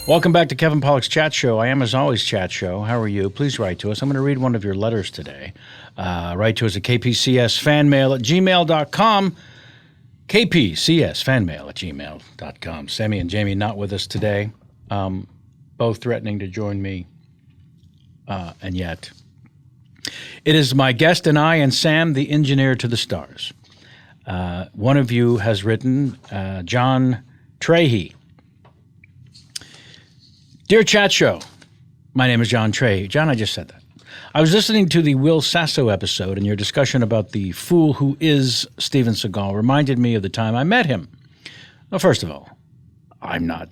Welcome back to Kevin Pollak's Chat Show. I am, as always, Chat Show. How are you? Please write to us. I'm going to read one of your letters today. Write to us at kpcsfanmail@gmail.com. kpcsfanmail@gmail.com. Sammy and Jamie not with us today. Both threatening to join me, and yet. It is my guest and I and Sam, the engineer to the stars. One of you has written, John Trahey. Dear Chat Show, my name is John Trahey. John, I just said that. I was listening to the Will Sasso episode, and your discussion about the fool who is Steven Seagal reminded me of the time I met him. Well, first of all, I'm not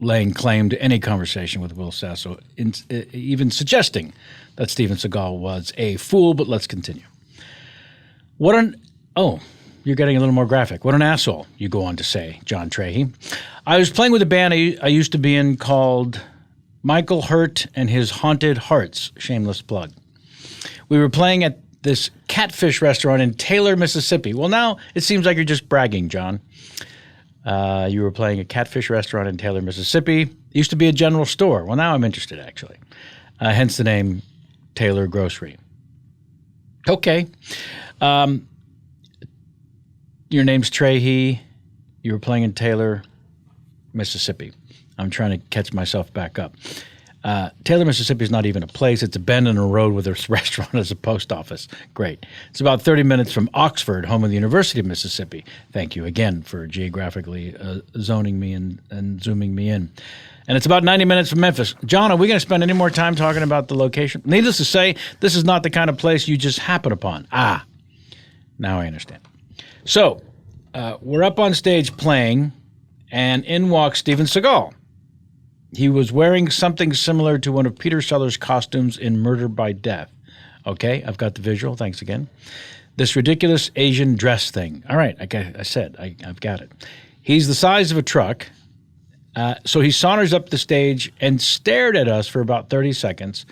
laying claim to any conversation with Will Sasso, even suggesting that Steven Seagal was a fool, but let's continue. You're getting a little more graphic. What an asshole, you go on to say, John Trahey. I was playing with a band I used to be in called Michael Hurt and His Haunted Hearts, shameless plug. We were playing at this catfish restaurant in Taylor, Mississippi. Well, now it seems like you're just bragging, John. You were playing a catfish restaurant in Taylor, Mississippi. It used to be a general store. Well, now I'm interested, actually. Hence the name Taylor Grocery. Okay. Your name's Trahey. You were playing in Taylor, Mississippi. I'm trying to catch myself back up. Taylor, Mississippi is not even a place. It's a bend in a road with a restaurant as a post office. Great. It's about 30 minutes from Oxford, home of the University of Mississippi. Thank you again for geographically zoning me and zooming me in. And it's about 90 minutes from Memphis. John, are we going to spend any more time talking about the location? Needless to say, this is not the kind of place you just happen upon. Now I understand. So, we're up on stage playing, and in walks Steven Seagal. He was wearing something similar to one of Peter Sellers' costumes in Murder by Death. Okay, I've got the visual. Thanks again. This ridiculous Asian dress thing. All right, I've got it. He's the size of a truck, so he saunters up the stage and stared at us for about 30 seconds,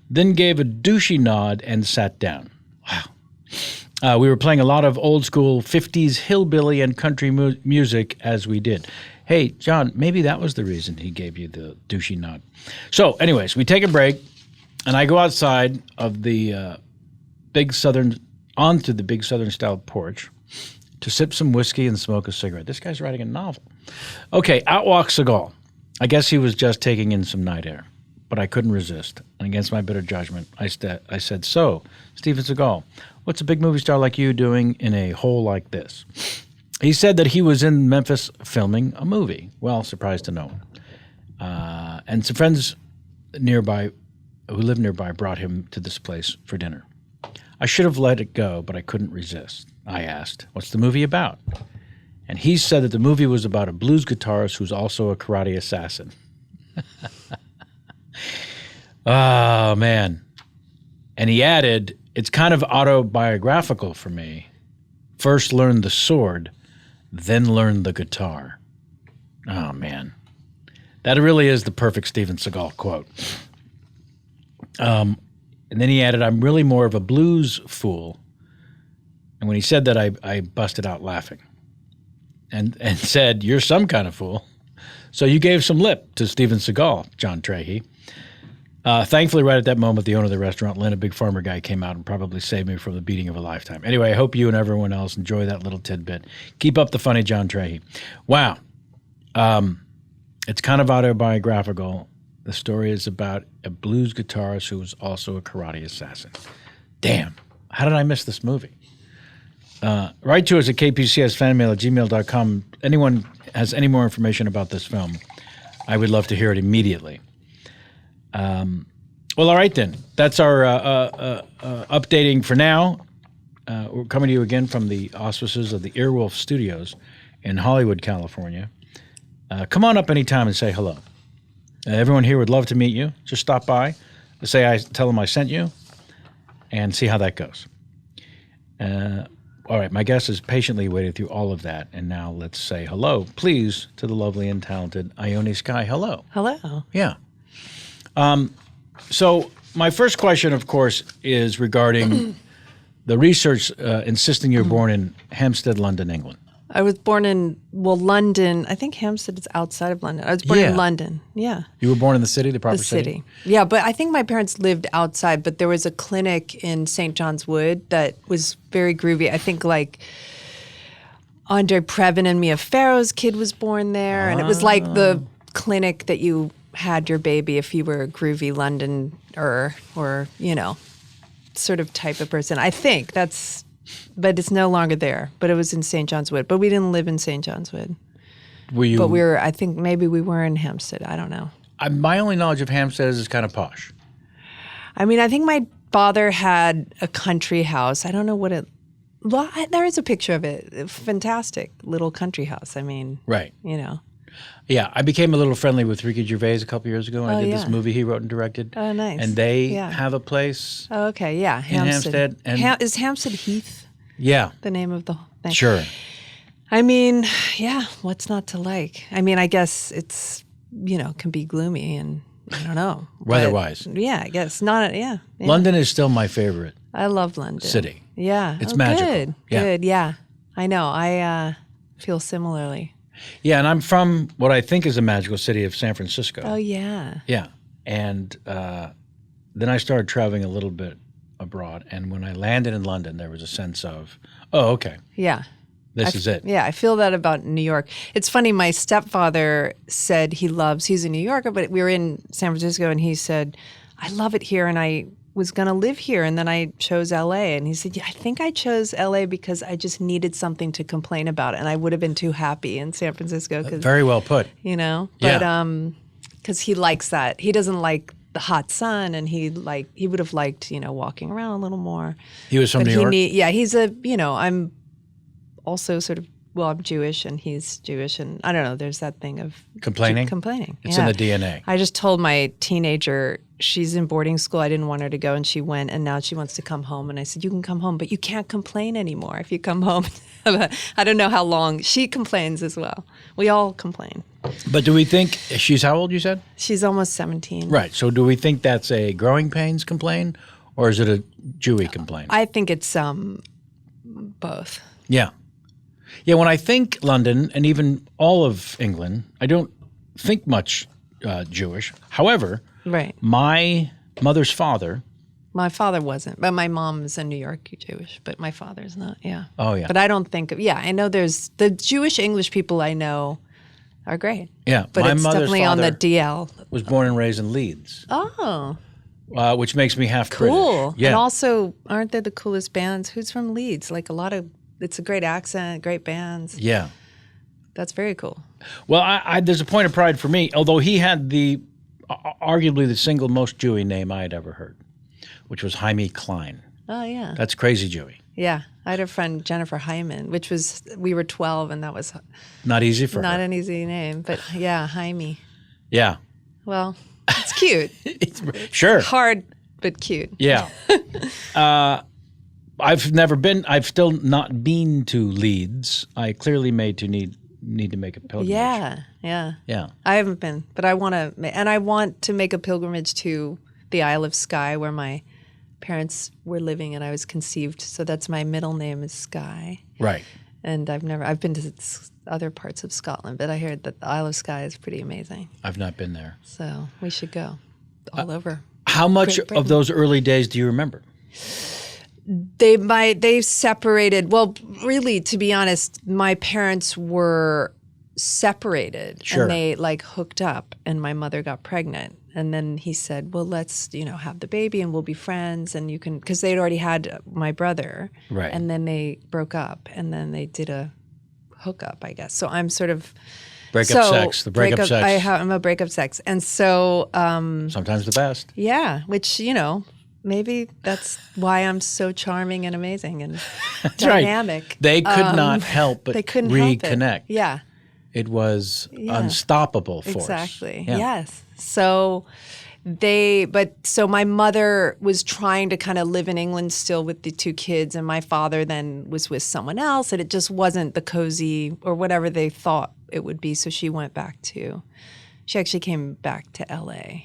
then gave a douchey nod and sat down. Wow. We were playing a lot of old school 50s hillbilly and country music as we did. Hey, John, maybe that was the reason he gave you the douchey nod. So anyways, we take a break, and I go outside of the onto the big Southern style porch to sip some whiskey and smoke a cigarette. This guy's writing a novel. Okay, out walks Seagal. I guess he was just taking in some night air, but I couldn't resist. And against my better judgment, I said, so, Steven Seagal, what's a big movie star like you doing in a hole like this? He said that he was in Memphis filming a movie. Well, surprised to no one. And some friends who live nearby brought him to this place for dinner. I should have let it go, but I couldn't resist. I asked, what's the movie about? And he said that the movie was about a blues guitarist who's also a karate assassin. Oh, man. And he added, it's kind of autobiographical for me. First learn the sword, then learn the guitar. Oh, man. That really is the perfect Steven Seagal quote. And then he added, I'm really more of a blues fool. And when he said that, I busted out laughing and said, you're some kind of fool. So you gave some lip to Steven Seagal, John Trahey. Thankfully, right at that moment, the owner of the restaurant, Lena, big farmer guy, came out and probably saved me from the beating of a lifetime. Anyway, I hope you and everyone else enjoy that little tidbit. Keep up the funny, John Trahey. Wow. It's kind of autobiographical. The story is about a blues guitarist who was also a karate assassin. Damn. How did I miss this movie? Write to us at kpcsfanmail@gmail.com. Anyone has any more information about this film, I would love to hear it immediately. Well, all right then. That's our updating for now. We're coming to you again from the auspices of the Earwolf Studios in Hollywood, California. Come on up anytime and say hello. Everyone here would love to meet you. Just stop by, tell them I sent you, and see how that goes. All right, my guest has patiently waited through all of that, and now let's say hello, please, to the lovely and talented Ione Skye. Hello. Hello. Yeah. So my first question, of course, is regarding the research insisting you're born in Hampstead, London, England. I was born in, London. I think Hampstead is outside of London. I was born in London. Yeah. You were born in the city, the proper city? Yeah, but I think my parents lived outside, but there was a clinic in St. John's Wood that was very groovy. I think like Andre Previn and Mia Farrow's kid was born there. And it was like the clinic that you had your baby if you were a groovy Londoner or, sort of type of person. I think that's... But it's no longer there. But it was in St. John's Wood. But we didn't live in St. John's Wood. Were you? But I think maybe we were in Hampstead. I don't know. My only knowledge of Hampstead is it's kind of posh. I mean, I think my father had a country house. I don't know what it... Well, there is a picture of it. A fantastic little country house. I mean... Right. Yeah, I became a little friendly with Ricky Gervais a couple years ago. And I did this movie he wrote and directed. Oh, nice. And they have a place. Oh, okay, yeah. In Hampstead. And is Hampstead Heath? Yeah. The name of the thing? Sure. I mean, yeah, what's not to like? I mean, I guess it's, can be gloomy and I don't know. Weather-wise. Yeah, I guess. Not, yeah. London is still my favorite. I love London. City. Yeah. It's magical. Good, yeah. I know. I feel similarly. Yeah, and I'm from what I think is a magical city of San Francisco. Oh, yeah. Yeah. And then I started traveling a little bit abroad. And when I landed in London, there was a sense of, oh, okay. Yeah. This is it. Yeah, I feel that about New York. It's funny, my stepfather said he's a New Yorker, but we were in San Francisco and he said, I love it here and I was going to live here and then I chose LA. And he said, yeah, I think I chose LA because I just needed something to complain about and I would have been too happy in San Francisco. Very well put. But because he likes that. He doesn't like the hot sun and he would have liked, walking around a little more. He was from New York? He's I'm also sort of, I'm Jewish and he's Jewish and I don't know, there's that thing of complaining. It's in the DNA. I just told my teenager, she's in boarding school, I didn't want her to go and she went and now she wants to come home and I said, you can come home, but you can't complain anymore if you come home. I don't know how long. She complains as well. We all complain. But do we think, she's how old you said? She's almost 17. Right, so do we think that's a growing pains complaint or is it a Jewy complaint? I think it's both. Yeah. Yeah, when I think London and even all of England, I don't think much Jewish. However, my mother's father... My father wasn't, but my mom is a New York Jewish, but my father's not, yeah. Oh, yeah. But I don't think... I know there's... The Jewish English people I know are great. Yeah, but my it's mother's definitely on the DL. Was born and raised in Leeds. Oh. Which makes me half British. Cool. Yeah. And also, aren't they the coolest bands? Who's from Leeds? Like a lot of... It's a great accent, great bands. Yeah. That's very cool. Well, there's a point of pride for me, although he had arguably the single most Jewy name I had ever heard, which was Jaime Klein. Oh, yeah. That's crazy Jewy. Yeah. I had a friend, Jennifer Hyman, we were 12 and that was... Not easy for her. Not an easy name, but yeah, Jaime. Yeah. Well, it's cute. Sure. It's hard, but cute. Yeah. I've still not been to Leeds. I clearly need to make a pilgrimage. Yeah. I haven't been, but I want to make a pilgrimage to the Isle of Skye where my parents were living and I was conceived. So that's my middle name is Skye. Right. And I've been to other parts of Scotland, but I heard that the Isle of Skye is pretty amazing. I've not been there. So we should go all over. How much of those early days do you remember? They separated. Well, really, to be honest, my parents were separated Sure. and they hooked up and my mother got pregnant. And then he said, well, let's, have the baby and we'll be friends and you can, because they'd already had my brother. Right. And then they broke up and then they did a hookup, I guess. So I'm sort of. Breakup sex, the breakup sex. I'm a breakup sex. And so. Sometimes the best. Yeah, which, maybe that's why I'm so charming and amazing and That's dynamic. Right. They could not help but reconnect. Help it. Yeah. It was unstoppable force. Exactly. Yeah. Yes. So my mother was trying to kind of live in England still with the two kids and my father then was with someone else and it just wasn't the cozy or whatever they thought it would be. So she actually came back to LA.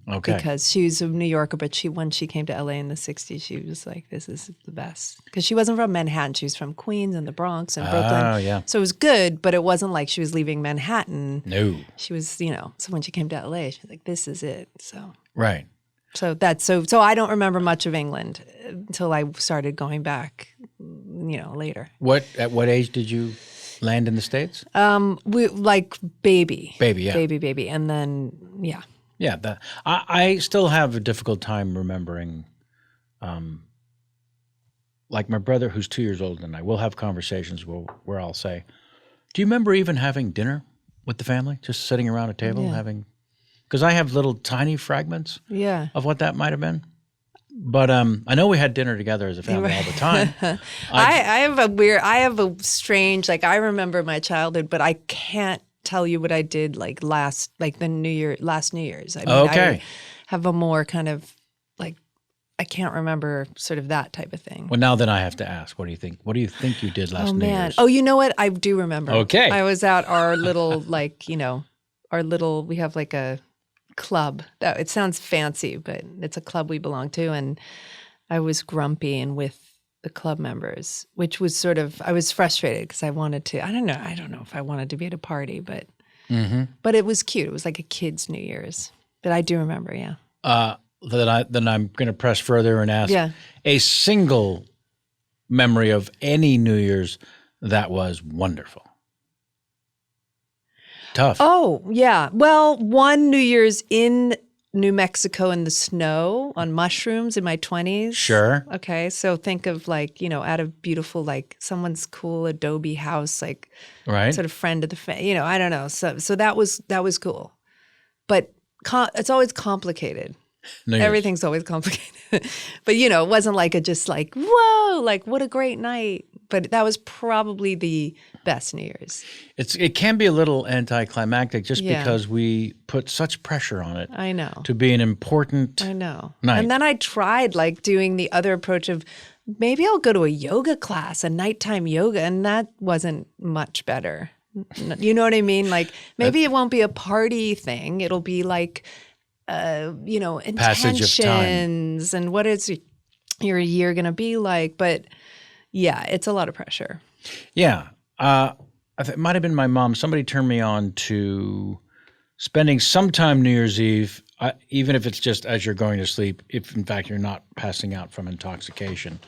Okay. Because she's a New Yorker, but when she came to LA in the 60s, she was like, this is the best. Because she wasn't from Manhattan. She was from Queens and the Bronx and Brooklyn. Oh, yeah. So it was good, but it wasn't like she was leaving Manhattan. No. She was, so when she came to LA, she was like, this is it. So Right. so I don't remember much of England until I started going back, later. At what age did you land in the States? We like baby. Baby, yeah. Baby. And then, yeah. Yeah, I still have a difficult time remembering, like my brother who's 2 years older than I, we'll have conversations where I'll say, do you remember even having dinner with the family, just sitting around a table having, because I have little tiny fragments of what that might have been. But I know we had dinner together as a family all the time. I have a strange, like I remember my childhood, but I can't tell you what I did last New Year's. I mean, Okay. I have a more kind of like, I can't remember sort of that type of thing. Well, now then I have to ask, what do you think? What do you think you did last New Year's? Oh, you know what? I do remember. Okay. I was at our little, we have like a club. It sounds fancy, but it's a club we belong to. And I was grumpy and with the club members, which was sort of, I was frustrated because I wanted to, I don't know if I wanted to be at a party, but it was cute. It was like a kid's New Year's. But I do remember, yeah. Then I'm going to press further and ask a single memory of any New Year's that was wonderful. Tough. Oh, yeah. Well, one New Year's in New Mexico in the snow on mushrooms in my 20s. Sure. Okay. So think of at a beautiful, someone's cool adobe house, right. sort of friend of the family, I don't know. So that was cool. But it's always complicated. Everything's always complicated. But, it wasn't whoa, what a great night. But that was probably the best New Year's. It can be a little anticlimactic just because we put such pressure on it. I know. To be an important night. And then I tried doing the other approach of maybe I'll go to a yoga class, a nighttime yoga, and that wasn't much better. You know what I mean? Maybe it won't be a party thing. It'll be intentions and what is your year going to be like. But yeah, it's a lot of pressure. Yeah. It might have been my mom. Somebody turned me on to spending some time New Year's Eve, even if it's just as you're going to sleep, if in fact you're not passing out from intoxication,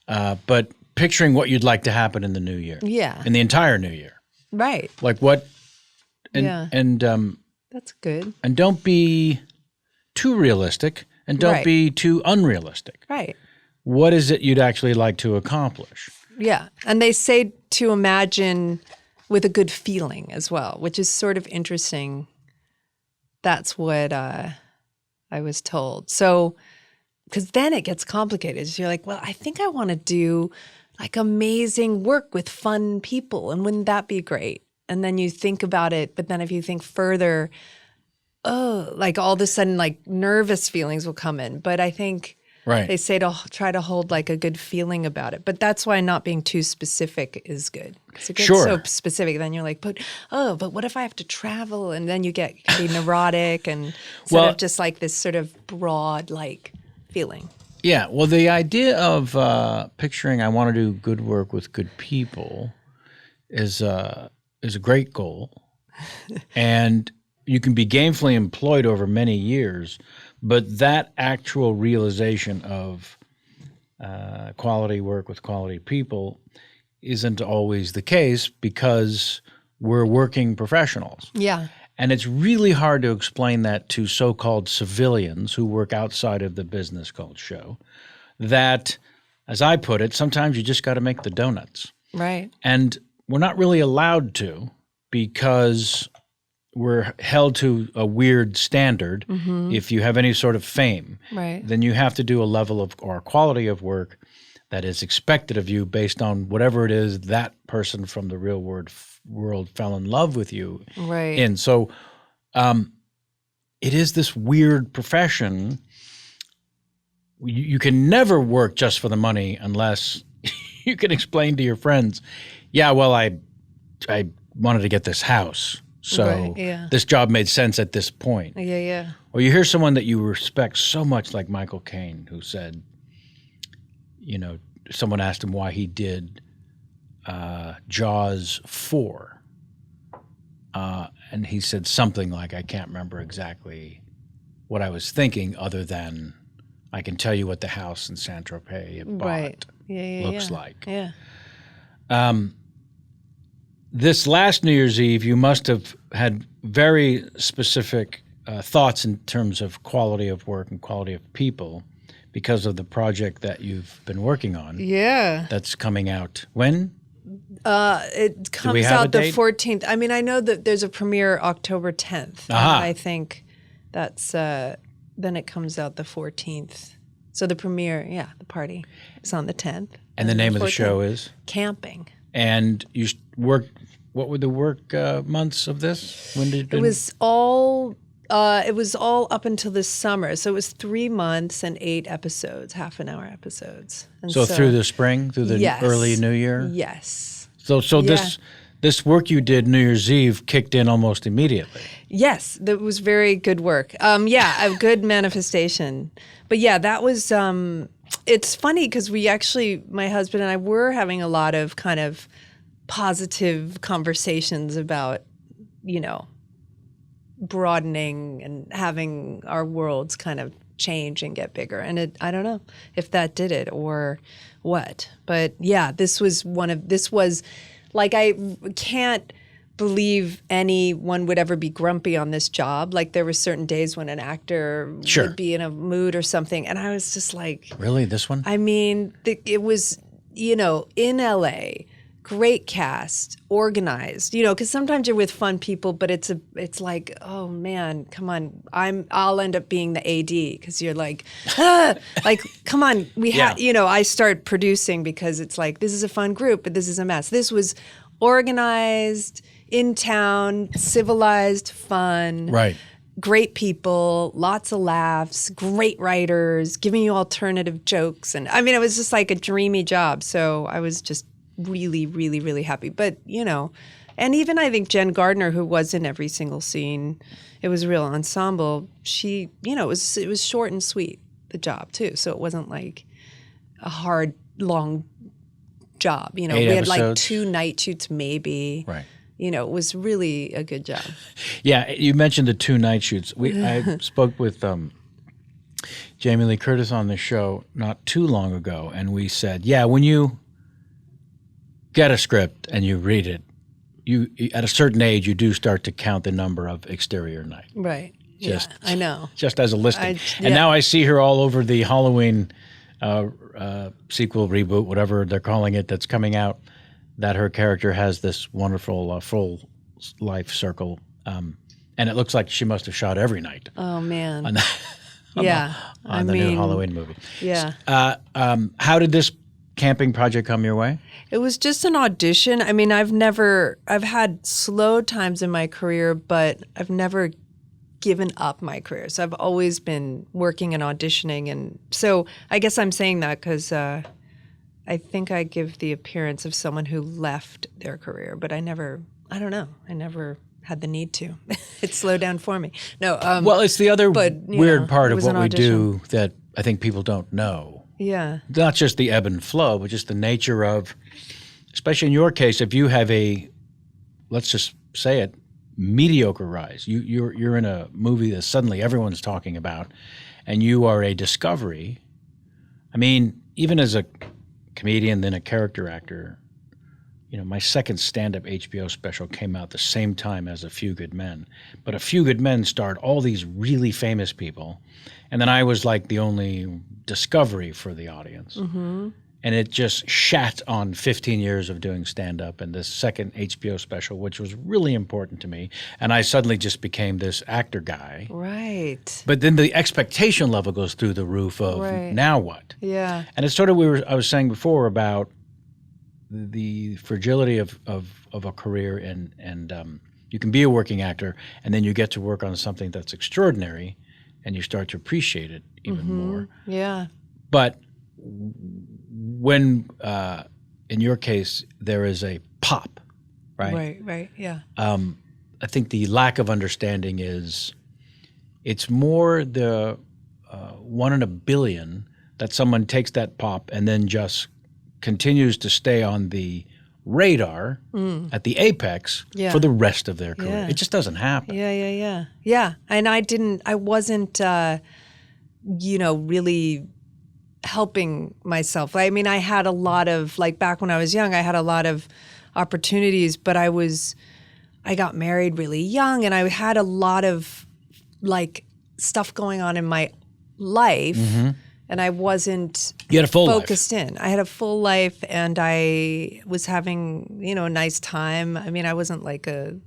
but picturing what you'd like to happen in the new year. Yeah. In the entire new year. Right. Like what? And that's good. And don't be too realistic and don't be too unrealistic. Right. What is it you'd actually like to accomplish? Yeah. And they say to imagine with a good feeling as well, which is sort of interesting. That's what I was told. So, because then it gets complicated. So you're like, well, I think I want to do amazing work with fun people. And wouldn't that be great? And then you think about it. But then if you think further, all of a sudden, nervous feelings will come in. But I think they say to try to hold a good feeling about it. But that's why not being too specific is good. Because it gets so specific, then you're like, but what if I have to travel? And then you can be neurotic and sort of just this sort of broad feeling. Yeah. Well, the idea of picturing I want to do good work with good people is a great goal. And you can be gainfully employed over many years, but that actual realization of quality work with quality people isn't always the case because we're working professionals. Yeah. And it's really hard to explain that to so-called civilians who work outside of the business called show, that, as I put it, sometimes you just got to make the donuts. Right. And we're not really allowed to because we're held to a weird standard. Mm-hmm. If you have any sort of fame, then you have to do a level of or quality of work that is expected of you based on whatever it is that person from the real world fell in love with you in. So it is this weird profession. You can never work just for the money unless you can explain to your friends, yeah, well, I wanted to get this house. So Right, yeah. this job made sense at this point. Yeah. Or you hear someone that you respect so much, like Michael Caine, who said, someone asked him why he did Jaws 4. And he said something like, I can't remember exactly what I was thinking, other than I can tell you what the house in Saint-Tropez it bought Right. Yeah. looks like. Yeah. This last New Year's Eve, you must have had very specific thoughts in terms of quality of work and quality of people because of the project that you've been working on. Yeah. That's coming out when? It comes have a out the date? 14th. I mean, I know that there's a premiere October 10th. Aha. And I think that's then it comes out the 14th. So the premiere, the party is on the 10th. And the name of the 14th. show is? Camping. And you worked, what were the work months of this? When did It was all up until this summer. So it was 3 months and 8 episodes, half-an-hour episodes. And So through the spring, through the Yes. early New Year? Yes. So this work you did New Year's Eve kicked in almost immediately. Yes, that was very good work. A good manifestation. But yeah, that was. It's funny because my husband and I were having a lot of kind of positive conversations about, broadening and having our worlds kind of change and get bigger. And I don't know if that did it or what. But yeah, this was like, I can't believe anyone would ever be grumpy on this job. Like, there were certain days when an actor Sure. would be in a mood or something. And I was just like, Really, this one? I mean, it was, in LA, great cast, organized, because sometimes you're with fun people, but it's like, oh man, come on, I'll end up being the AD because you're like, like, come on, I start producing because it's like, this is a fun group, but this is a mess. This was organized, in town, civilized, fun. Right. Great people, lots of laughs, great writers, giving you alternative jokes. And I mean, it was just like a dreamy job. So I was just really, really, really happy. But, and even I think Jen Gardner, who was in every single scene, it was a real ensemble. She, it was short and sweet, the job too. So it wasn't like a hard, long job. We 8 had like episodes? 2 night shoots maybe. Right. It was really a good job. Yeah, you mentioned the 2 night shoots. I spoke with Jamie Lee Curtis on the show not too long ago, and we said, when you get a script and you read it, you at a certain age you do start to count the number of exterior night. Right. Just- I know. Just as a listing. Yeah. And now I see her all over the Halloween sequel, reboot, whatever they're calling it, that's coming out, that her character has this wonderful full life circle. And it looks like she must have shot every night Oh man. on the new Halloween movie. Yeah. How did this camping project come your way? It was just an audition. I mean, I've had slow times in my career, but I've never given up my career. So I've always been working and auditioning. And so I guess I'm saying that because I think I give the appearance of someone who left their career, but I never had the need to. It slowed down for me. No. Well, it's the other weird part it of was what an we audition. do that I think people don't know. Yeah. Not just the ebb and flow, but just the nature of, especially in your case, if you have let's just say it, mediocre rise. You're in a movie that suddenly everyone's talking about, and you are a discovery. I mean, even as a comedian, then a character actor, my second stand-up HBO special came out the same time as A Few Good Men. But A Few Good Men starred all these really famous people, and then I was like the only discovery for the audience. Mm-hmm. And it just shat on 15 years of doing stand-up and this second HBO special, which was really important to me. And I suddenly just became this actor guy. Right. But then the expectation level goes through the roof of now what? Yeah. And it's sort of I was saying before about the fragility of a career, and you can be a working actor, and then you get to work on something that's extraordinary, and you start to appreciate it even more. Yeah. But when, in your case, there is a pop, right? Right. Yeah. I think the lack of understanding is it's more the 1 in a billion that someone takes that pop and then just continues to stay on the radar at the apex for the rest of their career. Yeah. It just doesn't happen. Yeah. And I wasn't, really helping myself. I mean, I had a lot of, like back when I was young, I had a lot of opportunities, but I got married really young and I had a lot of like stuff going on in my life and I wasn't You had a full focused in. I had a full life and I was having, a nice time. I mean, I wasn't like a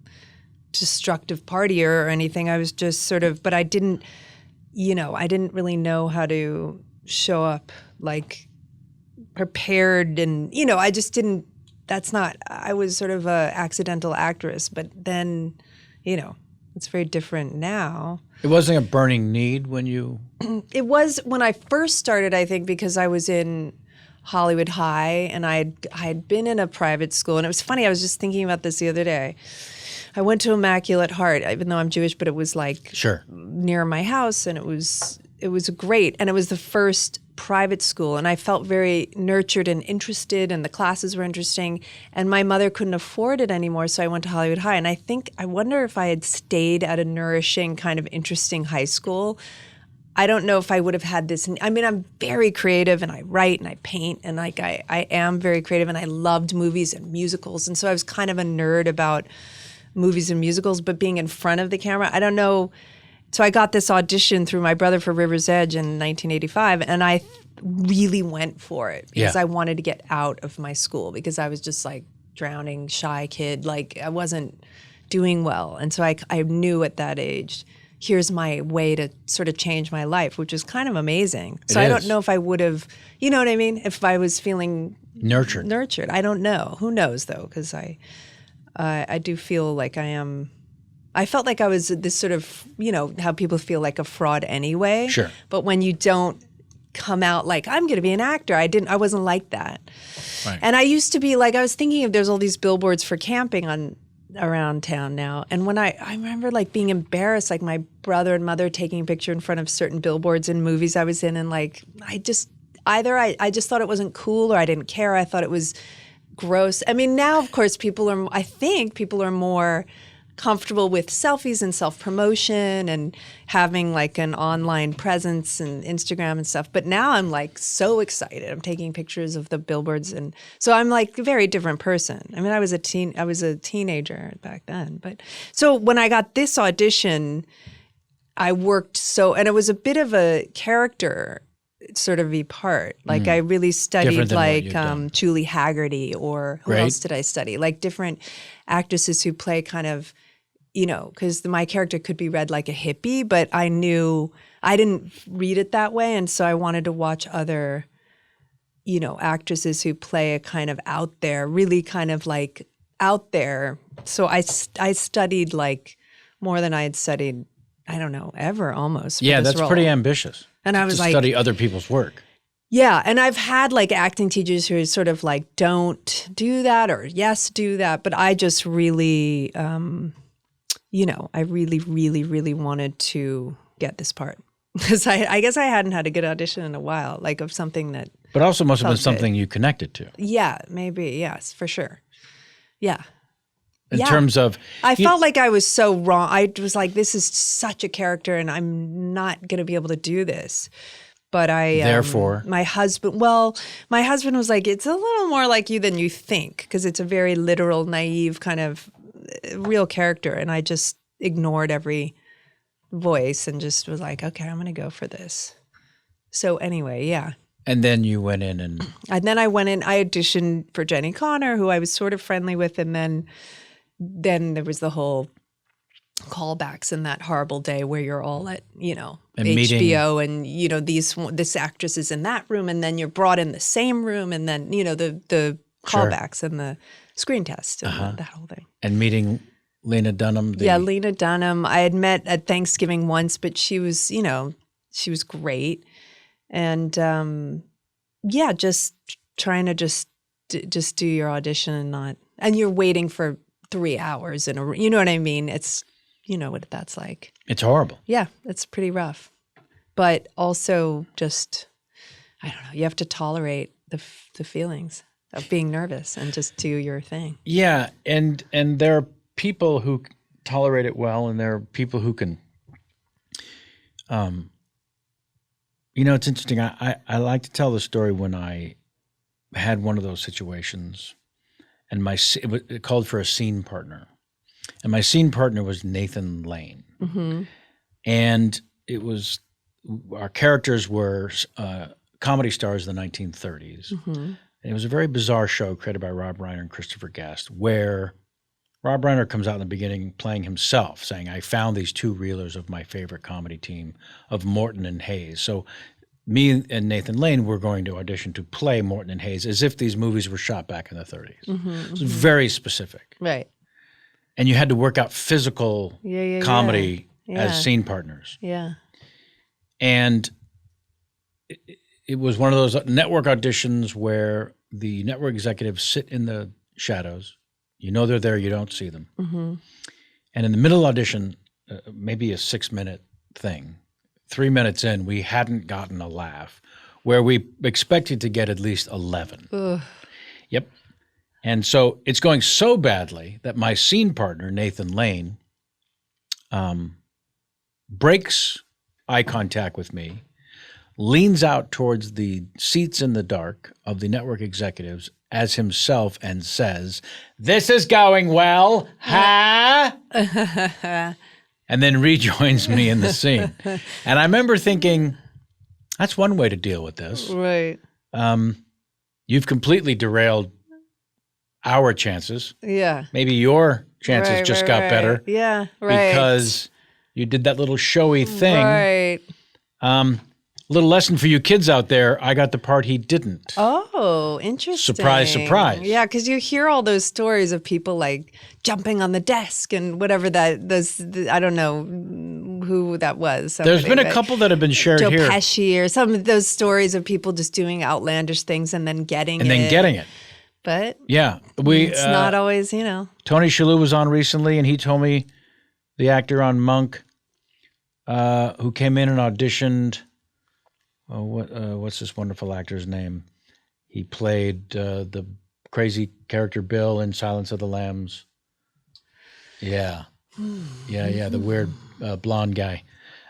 destructive partier or anything. I was just sort of, but I didn't really know how to show up like prepared and, I just didn't, I was sort of a accidental actress, but then, it's very different now. It wasn't a burning need when you... It was when I first started, I think, because I was in Hollywood High and I had been in a private school. And it was funny, I was just thinking about this the other day. I went to Immaculate Heart, even though I'm Jewish, but it was like near my house and it was great. And it was the first private school and I felt very nurtured and interested and the classes were interesting and my mother couldn't afford it anymore, so I went to Hollywood High. And I wonder if I had stayed at a nourishing kind of interesting high school, I don't know if I would have had this. I mean, I'm very creative and I write and I paint and like I am very creative and I loved movies and musicals, and so I was kind of a nerd about movies and musicals, but being in front of the camera, I don't know. So I got this audition through my brother for River's Edge in 1985, and I really went for it because I wanted to get out of my school because I was just like drowning, shy kid. Like I wasn't doing well. And so I knew at that age, here's my way to sort of change my life, which is kind of amazing. So I don't know if I would have, you know what I mean? If I was feeling nurtured. I don't know. Who knows though? Because I do feel like I felt like I was this sort of, how people feel like a fraud anyway. Sure. But when you don't come out like, I'm going to be an actor, I wasn't like that. Right. And I used to be like, I was thinking of, there's all these billboards for camping around town now. And when I remember like being embarrassed, like my brother and mother taking a picture in front of certain billboards in movies I was in. And like, I just thought it wasn't cool or I didn't care. I thought it was gross. I mean, now, of course, I think people are more comfortable with selfies and self-promotion and having like an online presence and Instagram and stuff. But now I'm like so excited. I'm taking pictures of the billboards. And so I'm like a very different person. I mean, I was a teenager back then. But so when I got this audition, I worked and it was a bit of a character sort of part. Like I really studied like Julie Haggerty or who else did I study? Like different actresses who play kind of, because my character could be read like a hippie, but I knew I didn't read it that way. And so I wanted to watch other, actresses who play a kind of out there, really kind of like out there. So I studied like more than I had studied, I don't know, ever almost. Yeah, that's pretty ambitious. And I was like, study other people's work. Yeah, and I've had like acting teachers who are sort of like, don't do that or yes, do that. But I just really, I really, really, really wanted to get this part because I guess I hadn't had a good audition in a while, like of something that. But also must have been something you connected to. Yeah, maybe. Yes, for sure. Yeah. In terms of... I felt like I was so wrong. I was like, this is such a character and I'm not going to be able to do this. But Therefore? My husband was like, it's a little more like you than you think because it's a very literal, naive kind of real character. And I just ignored every voice and just was like, okay, I'm going to go for this. So anyway, yeah. And then you went in and... And then I went in, I auditioned for Jenny Connor, who I was sort of friendly with. And then there was the whole callbacks in that horrible day where you're all at, and HBO and, this actress is in that room and then you're brought in the same room and then, the callbacks and the screen test and that whole thing. And meeting Lena Dunham. Lena Dunham. I had met at Thanksgiving once, but she was, she was great. And just trying to just do your audition and you're waiting for 3 hours in a, you know what I mean? It's, you know what that's like. It's horrible. Yeah, it's pretty rough. But also just, I don't know, you have to tolerate the feelings of being nervous and just do your thing. Yeah, and there are people who tolerate it well, and there are people who can. You know, it's interesting. I like to tell the story when I had one of those situations, and it called for a scene partner, and my scene partner was Nathan Lane, and it was our characters were comedy stars in the 1930s. And it was a very bizarre show created by Rob Reiner and Christopher Guest, where Rob Reiner comes out in the beginning playing himself, saying, I found these two reelers of my favorite comedy team of Morton and Hayes. So me and Nathan Lane were going to audition to play Morton and Hayes as if these movies were shot back in the 30s. It was very specific. Right. And you had to work out physical comedy as scene partners. Yeah. And it was one of those network auditions where the network executives sit in the shadows. You know they're there, you don't see them. And in the middle audition, maybe a 6-minute thing, 3 minutes in, we hadn't gotten a laugh, where we expected to get at least 11. Ugh. Yep. And so it's going so badly that my scene partner, Nathan Lane, breaks eye contact with me, leans out towards the seats in the dark of the network executives as himself and says, "This is going well, huh?" And then rejoins me in the scene. And I remember thinking, that's one way to deal with this. Right. You've completely derailed our chances. Yeah. Maybe your chances just got better. Yeah, right. Because you did that little showy thing. Right. Little lesson for you kids out there, I got the part he didn't. Oh, interesting. Surprise, surprise. Yeah, because you hear all those stories of people like jumping on the desk and whatever I don't know who that was. There's been a couple that have been shared Joe here. Pesci or some of those stories of people just doing outlandish things and then getting it. But yeah, it's not always, you know. Tony Shalhoub was on recently, and he told me the actor on Monk who came in and auditioned. Oh, what's this wonderful actor's name? He played the crazy character Bill in Silence of the Lambs. Yeah, the weird blonde guy.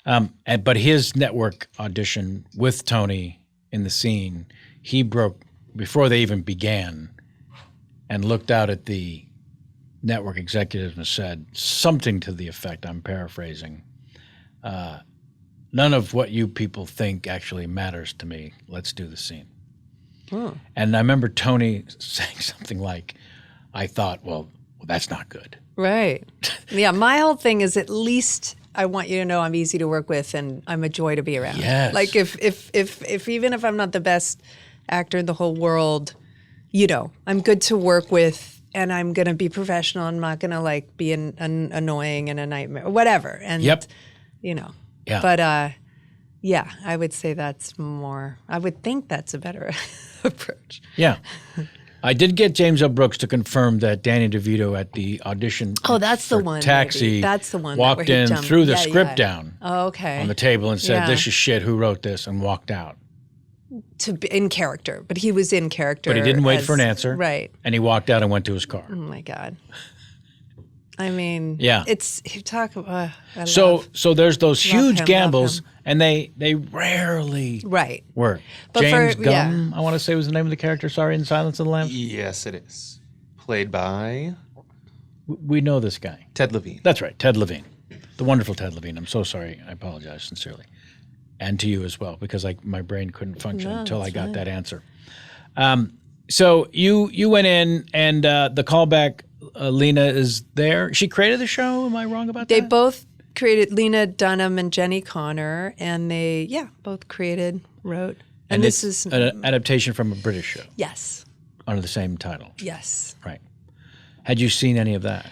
But his network audition with Tony in the scene, he broke before they even began, and looked out at the network executives and said something to the effect, I'm paraphrasing, none of what you people think actually matters to me. Let's do the scene. And I remember Tony saying something like, I thought, well, that's not good. Right. Yeah, my whole thing is at least I want you to know I'm easy to work with and I'm a joy to be around. Yes. Like if even if I'm not the best actor in the whole world, you know, I'm good to work with and I'm going to be professional. I'm not going to like be an annoying and a nightmare or whatever. And, you know. Yeah. But, yeah, I would say that's more, I would think that's a better approach. Yeah. I did get James L. Brooks to confirm that Danny DeVito at the audition that's the one. Taxi Maybe. That's the one. walked in, threw the script down on the table and said, this is shit, who wrote this, and walked out. To be in character, but he was in character. But he didn't wait for an answer. Right. And he walked out and went to his car. Oh, my God. I mean, yeah. It's you talk about. So there's those huge gambles, and they rarely work. But James Gum, I want to say was the name of the character. Sorry, in Silence of the Lambs. Yes, it is. Played by. We know this guy, Ted Levine. That's right, Ted Levine, the wonderful Ted Levine. I'm so sorry. I apologize sincerely, and to you as well, because my brain couldn't function until I got that answer. So you went in, and the callback. Lena is there. She created the show. Am I wrong about that? They both created, Lena Dunham and Jenny Connor, and they, both created, wrote. And this is an adaptation from a British show. Yes. Under the same title. Yes. Right. Had you seen any of that?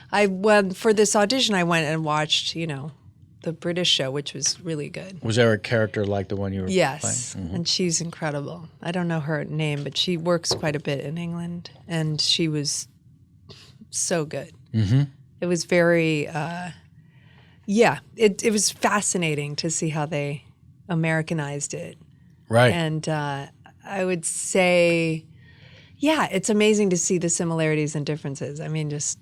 For this audition, I went and watched, the British show, which was really good. Was there a character like the one you were playing? Yes, and she's incredible. I don't know her name, but she works quite a bit in England, and she was so good. It was very, it was fascinating to see how they Americanized it. Right. And I would say, it's amazing to see the similarities and differences. I mean, just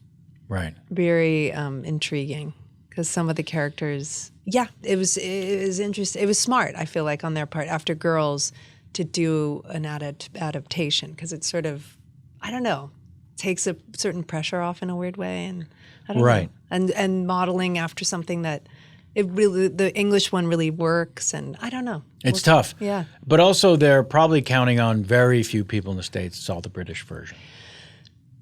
Right. very intriguing because some of the characters, it was interesting. It was smart, I feel like, on their part after Girls to do an adaptation because it's sort of, I don't know, takes a certain pressure off in a weird way, and I don't Right. know, and modeling after something that the English one really works, and I don't know. It's tough. Yeah. But also they're probably counting on very few people in the States saw the British version.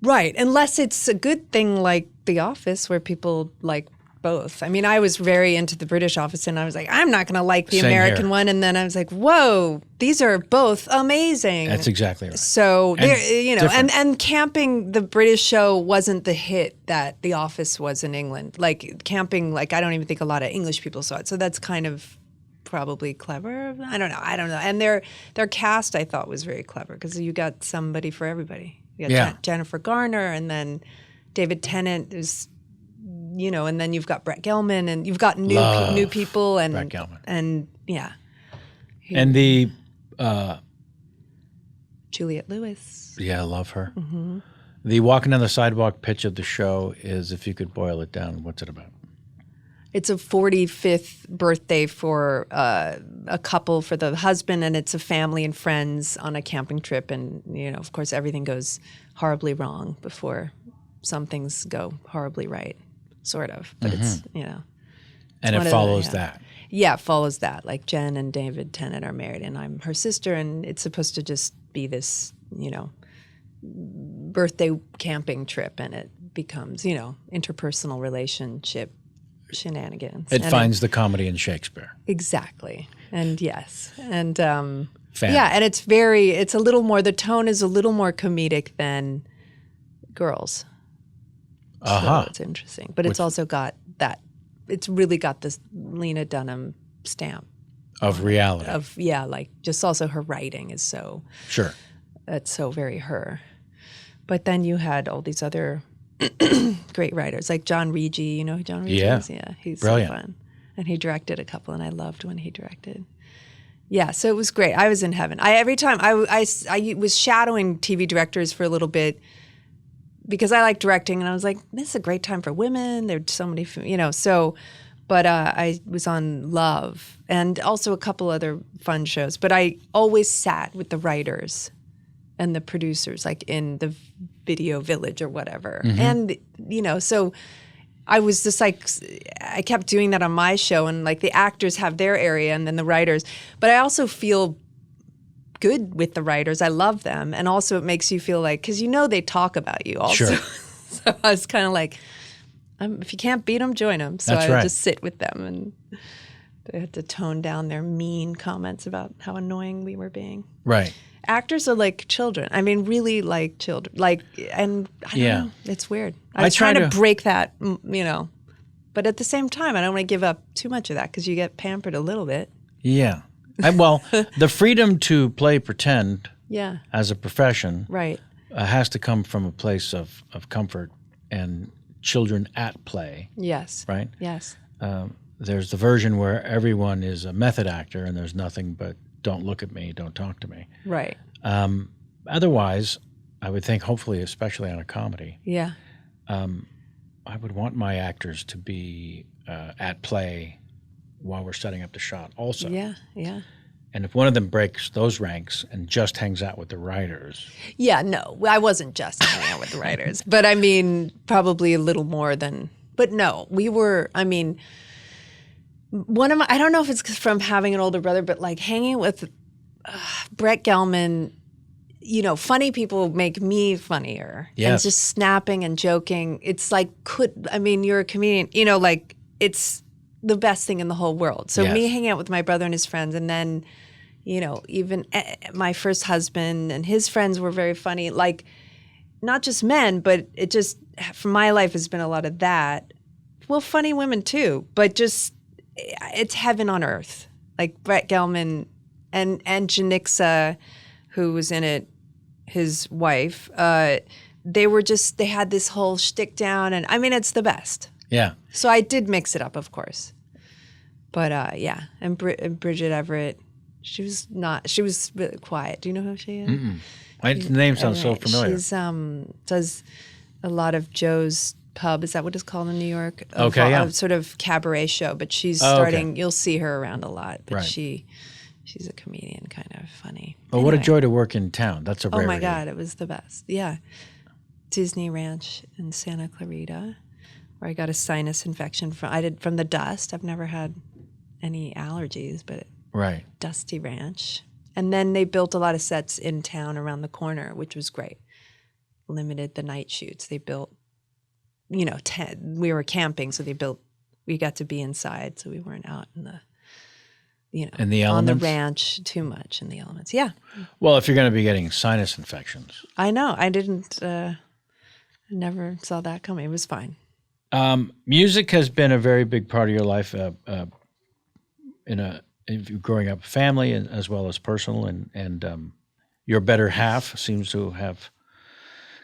Right, unless it's a good thing like The Office where people like both. I mean, I was very into the British Office and I was like, I'm not going to like the Same American here. one. And then I was like, whoa, these are both amazing. That's exactly right. So, And different. and camping, the British show wasn't the hit that The Office was in England. Like camping, like I don't even think a lot of English people saw it. So that's kind of probably clever. I don't know. And their cast I thought was very clever because you got somebody for everybody. You got Jennifer Garner and then David Tennant is, and then you've got Brett Gelman and you've got new people and Brett Gelman. And And the Juliette Lewis. I love her. Mm-hmm. The walking on the sidewalk pitch of the show is, if you could boil it down, what's it about? It's a 45th birthday for a couple, for the husband, and it's a family and friends on a camping trip. And, of course, everything goes horribly wrong before some things go horribly right, sort of. But it's, And one it of follows the, that. Yeah, it follows that. Like Jen and David Tennant are married, and I'm her sister, and it's supposed to just be this, birthday camping trip, and it becomes, interpersonal relationship shenanigans. It And finds the comedy in Shakespeare. exactly. And yes. And Family. and it's a little more, the tone is a little more comedic than Girls. So it's interesting. But it's also got that, it's really got this Lena Dunham stamp Of reality. of, like just also her writing is so, Sure. it's so very her. But then you had all these other great writers, like John Rigi. You know who John Rigi is? Yeah, he's Brilliant. so fun. And he directed a couple, and I loved when he directed. Yeah, so it was great. I was in heaven. Every time I was shadowing TV directors for a little bit because I like directing, and I was like, this is a great time for women. There's so many, so. But I was on Love and also a couple other fun shows. But I always sat with the writers and the producers, like in the video village or whatever. And, so I was just like, I kept doing that on my show, and like the actors have their area and then the writers. But I also feel good with the writers. I love them. And also it makes you feel like, because they talk about you also. Sure. So I was kind of like, if you can't beat them, join them. So That's I would right. just sit with them, and they had to tone down their mean comments about how annoying we were being. Right. Actors are like children. I mean, really like children. And I don't know. It's weird. I I was try trying to to- break that, But at the same time, I don't want to give up too much of that because you get pampered a little bit. Yeah. The freedom to play pretend Yeah. as a profession Right. has to come from a place of comfort and children at play, Yes. right? Yes. There's the version where everyone is a method actor and there's nothing but don't look at me, don't talk to me. Right. Otherwise, I would think, hopefully, especially on a comedy, Yeah. I would want my actors to be at play while we're setting up the shot also. Yeah. Yeah. And if one of them breaks those ranks and just hangs out with the writers, Yeah, no, I wasn't just hanging out with the writers, but I mean, probably a little more than. But no, we were. I mean, I don't know if it's from having an older brother, but like hanging with Brett Gelman. Funny people make me funnier. Yes. And just snapping and joking. It's like, you're a comedian. Like it's the best thing in the whole world. So Yes. me hanging out with my brother and his friends, and then. Even my first husband and his friends were very funny. Like, not just men, but it just, from my life, has been a lot of that. Well, funny women too, but just, it's heaven on earth. Like Brett Gelman and Janixa, who was in it, his wife, they had this whole shtick down, and I mean, it's the best. Yeah. So I did mix it up, of course. But yeah, and Bridget Everett, she was really quiet. Do you know who she is? The name sounds so familiar. She's does a lot of Joe's Pub. Is that what it's called in New York? Okay, yeah. A sort of cabaret show, but she's okay. starting. You'll see her around a lot, but Right. she's a comedian, kind of funny. Well, what a joy to work in town. That's a Oh rarity. my God, it was the best. Yeah, Disney Ranch in Santa Clarita, where I got a sinus infection from the dust. I've never had any allergies, but Right. dusty ranch. And then they built a lot of sets in town around the corner, which was great. Limited the night shoots. They built, we were camping, so we got to be inside, so we weren't out in the, In the on the elements? ranch too much in the elements. Yeah. Well, if you're going to be getting sinus infections. I know. I didn't, I never saw that coming. It was fine. Music has been a very big part of your life if growing up family and as well as personal, and your better half seems to have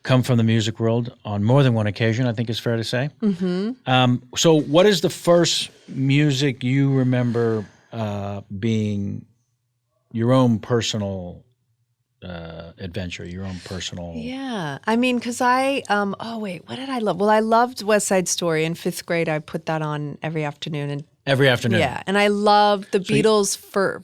come from the music world on more than one occasion, I think it's fair to say. Mm-hmm. So what is the first music you remember being your own personal adventure, your own personal... Yeah. I mean, because what did I love? Well, I loved West Side Story. In 5th grade, I put that on every afternoon. And Every afternoon? yeah. And I loved the Beatles'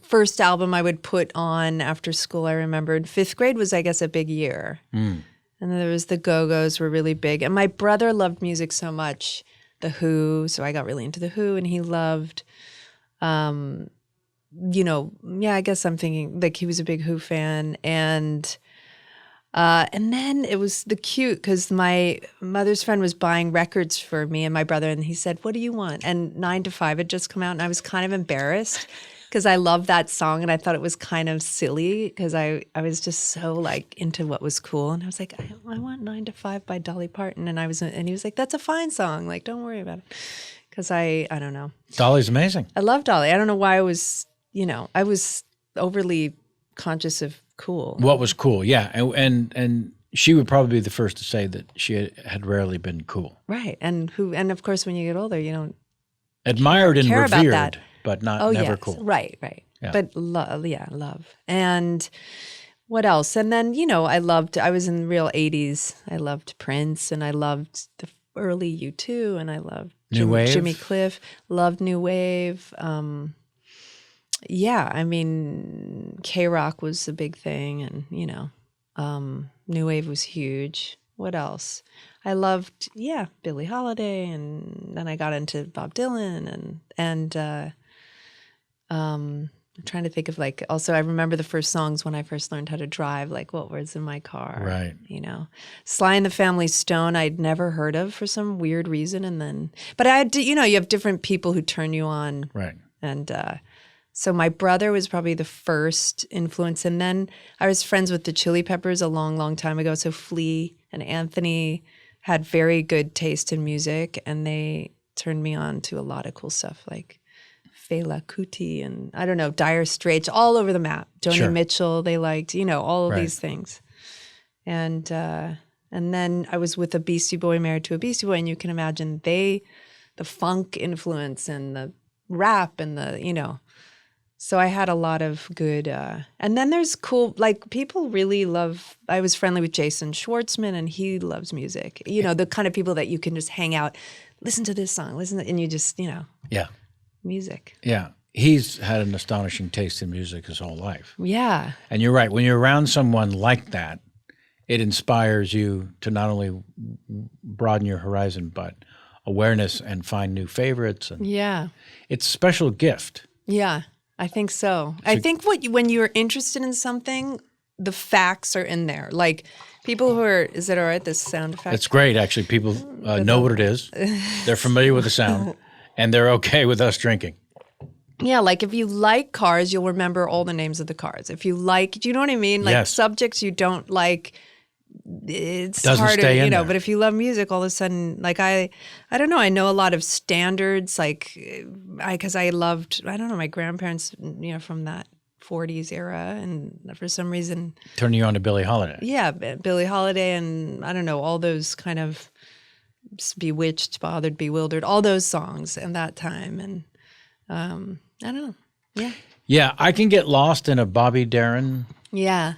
first album I would put on after school, I remembered. 5th grade was, I guess, a big year. And then there was the Go-Go's were really big. And my brother loved music so much, The Who, so I got really into The Who. And he loved... I guess I'm thinking like he was a big Who fan, and then it was the cute because my mother's friend was buying records for me and my brother, and he said, "What do you want?" And 9 to 5 had just come out, and I was kind of embarrassed because I loved that song and I thought it was kind of silly because I was just so like into what was cool, and I was like, I want 9 to 5 by Dolly Parton, and he was like, "That's a fine song, like don't worry about it," because I don't know. Dolly's amazing. I love Dolly. I don't know why I was overly conscious of cool. What was cool, yeah. And she would probably be the first to say that she had rarely been cool. Right. And of course, when you get older, you don't Admired and care about revered, that. but never never cool. Right. Yeah. But love. And what else? And then, I was in the real 80s. I loved Prince, and I loved the early U2, and I loved New Wave? Jimmy Cliff, loved New Wave. Yeah, I mean, K-Rock was a big thing, and, New Wave was huge. What else? I loved, Billie Holiday, and then I got into Bob Dylan, and I'm trying to think of also I remember the first songs when I first learned how to drive, like what was in my car. Right. Sly and the Family Stone I'd never heard of for some weird reason, and then, but I had to, you have different people who turn you on. Right. And, so my brother was probably the first influence. And then I was friends with the Chili Peppers a long, long time ago. So Flea and Anthony had very good taste in music, and they turned me on to a lot of cool stuff like Fela Kuti and, I don't know, Dire Straits, all over the map. Joni Sure. Mitchell, they liked, all of Right. these things. And then I was with a Beastie Boy, married to a Beastie Boy, and you can imagine the funk influence and the rap and so I had a lot of good, and then there's cool, people really love, I was friendly with Jason Schwartzman, and he loves music. The kind of people that you can just hang out, listen to this song, and you just, Yeah. music. Yeah. He's had an astonishing taste in music his whole life. Yeah. And you're right. When you're around someone like that, it inspires you to not only broaden your horizon, but awareness and find new favorites. And Yeah. it's a special gift. Yeah. I think so. I think when you're interested in something, the facts are in there. Like people who are, is it all right, this sound effect? It's great, actually. People know what it is. They're familiar with the sound, and they're okay with us drinking. Yeah, like if you like cars, you'll remember all the names of the cars. If you like, do you know what I mean? Like Yes. subjects you don't like, it's Doesn't harder, stay in there. but if you love music, all of a sudden, like I don't know, I know a lot of standards, because I loved, I don't know, my grandparents, from that 40s era, and for some reason, Turning you on to Billie Holiday. yeah, Billie Holiday, and I don't know, all those kind of Bewitched, Bothered, Bewildered, all those songs in that time, and I don't know, yeah, Yeah, I can get lost in a Bobby Darin yeah,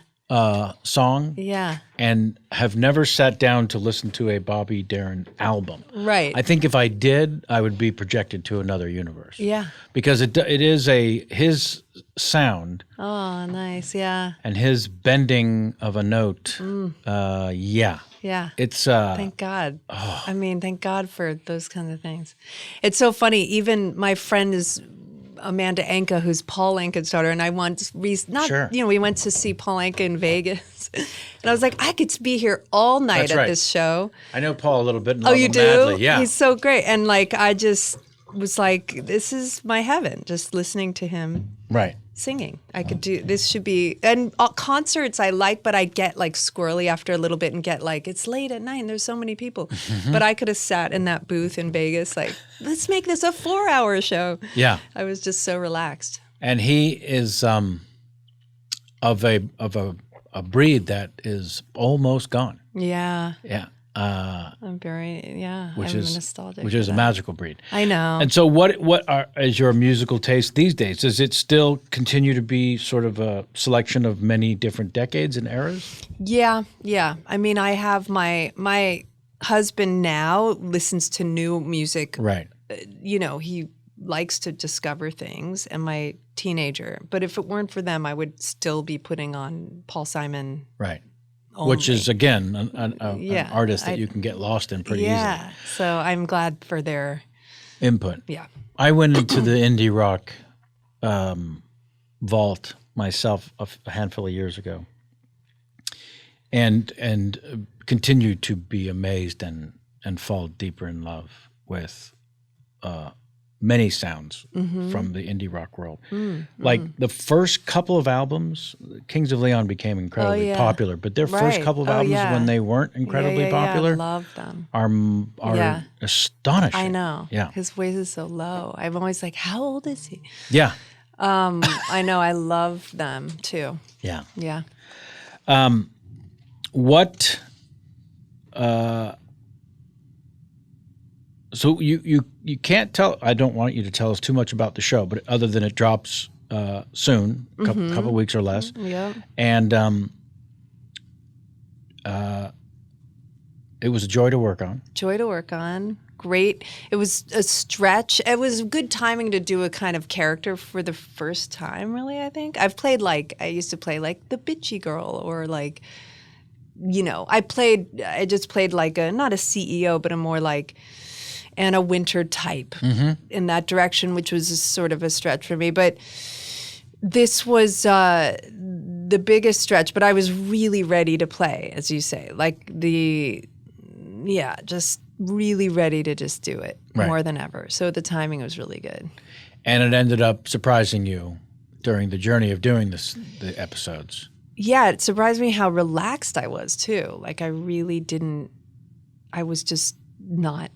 song yeah, and have never sat down to listen to a Bobby Darin album. right, I think if I did, I would be projected to another universe. yeah. Because it is his sound Oh, nice, yeah, and his bending of a note. Yeah. yeah. It's Thank God. I mean, thank God for those kinds of things. It's so funny. Even my friend is Amanda Anka, who's Paul Anka's daughter, and I once we went to see Paul Anka in Vegas, and I was like, I could be here all night That's at right. this show. I know Paul a little bit. And Oh, love you him do? Madly. Yeah. He's so great, and like I just was like, this is my heaven, just listening to him Right. singing. I could do this. Should be and concerts I like, but I get like squirrely after a little bit and get like it's late at night and there's so many people. But I could have sat in that booth in Vegas like let's make this a 4-hour show. Yeah. I was just so relaxed. And he is of a breed that is almost gone. Yeah, Yeah. I'm very Which I'm is nostalgic. which for is a that. magical breed. I know. And so, what is your musical taste these days? Does it still continue to be sort of a selection of many different decades and eras? Yeah. I mean, I have my husband now listens to new music. Right. You know, he likes to discover things, and my teenager. But if it weren't for them, I would still be putting on Paul Simon. Right. Only. Which is again an artist that you can get lost in pretty Yeah. So I'm glad for their easily. Input. yeah. I went into the indie rock vault myself a handful of years ago, and continue to be amazed and fall deeper in love with many sounds from the indie rock world. Like the first couple of albums, Kings of Leon became incredibly popular, but their first Right. couple of Oh, albums yeah. when they weren't incredibly Yeah, popular love them. are Yeah. astonishing. I know. Yeah. His voice is so low. I'm always like, how old is he? Yeah. I know. I love them too. Yeah. Yeah. What so you can't tell, I don't want you to tell us too much about the show, but other than it drops soon, a couple weeks or less. Yeah. And it was a joy to work on. Joy to work on. Great. It was a stretch. It was good timing to do a kind of character for the first time, really, I think. I used to play like the bitchy girl or like, you know, I just played like not a CEO, but a more like Anna Wintour type in that direction, which was sort of a stretch for me. But this was the biggest stretch, but I was really ready to play, as you say. Like just really ready to just do it more than ever. So the timing was really good. And it ended up surprising you during the journey of doing the episodes. Yeah, it surprised me how relaxed I was too. Like I was just not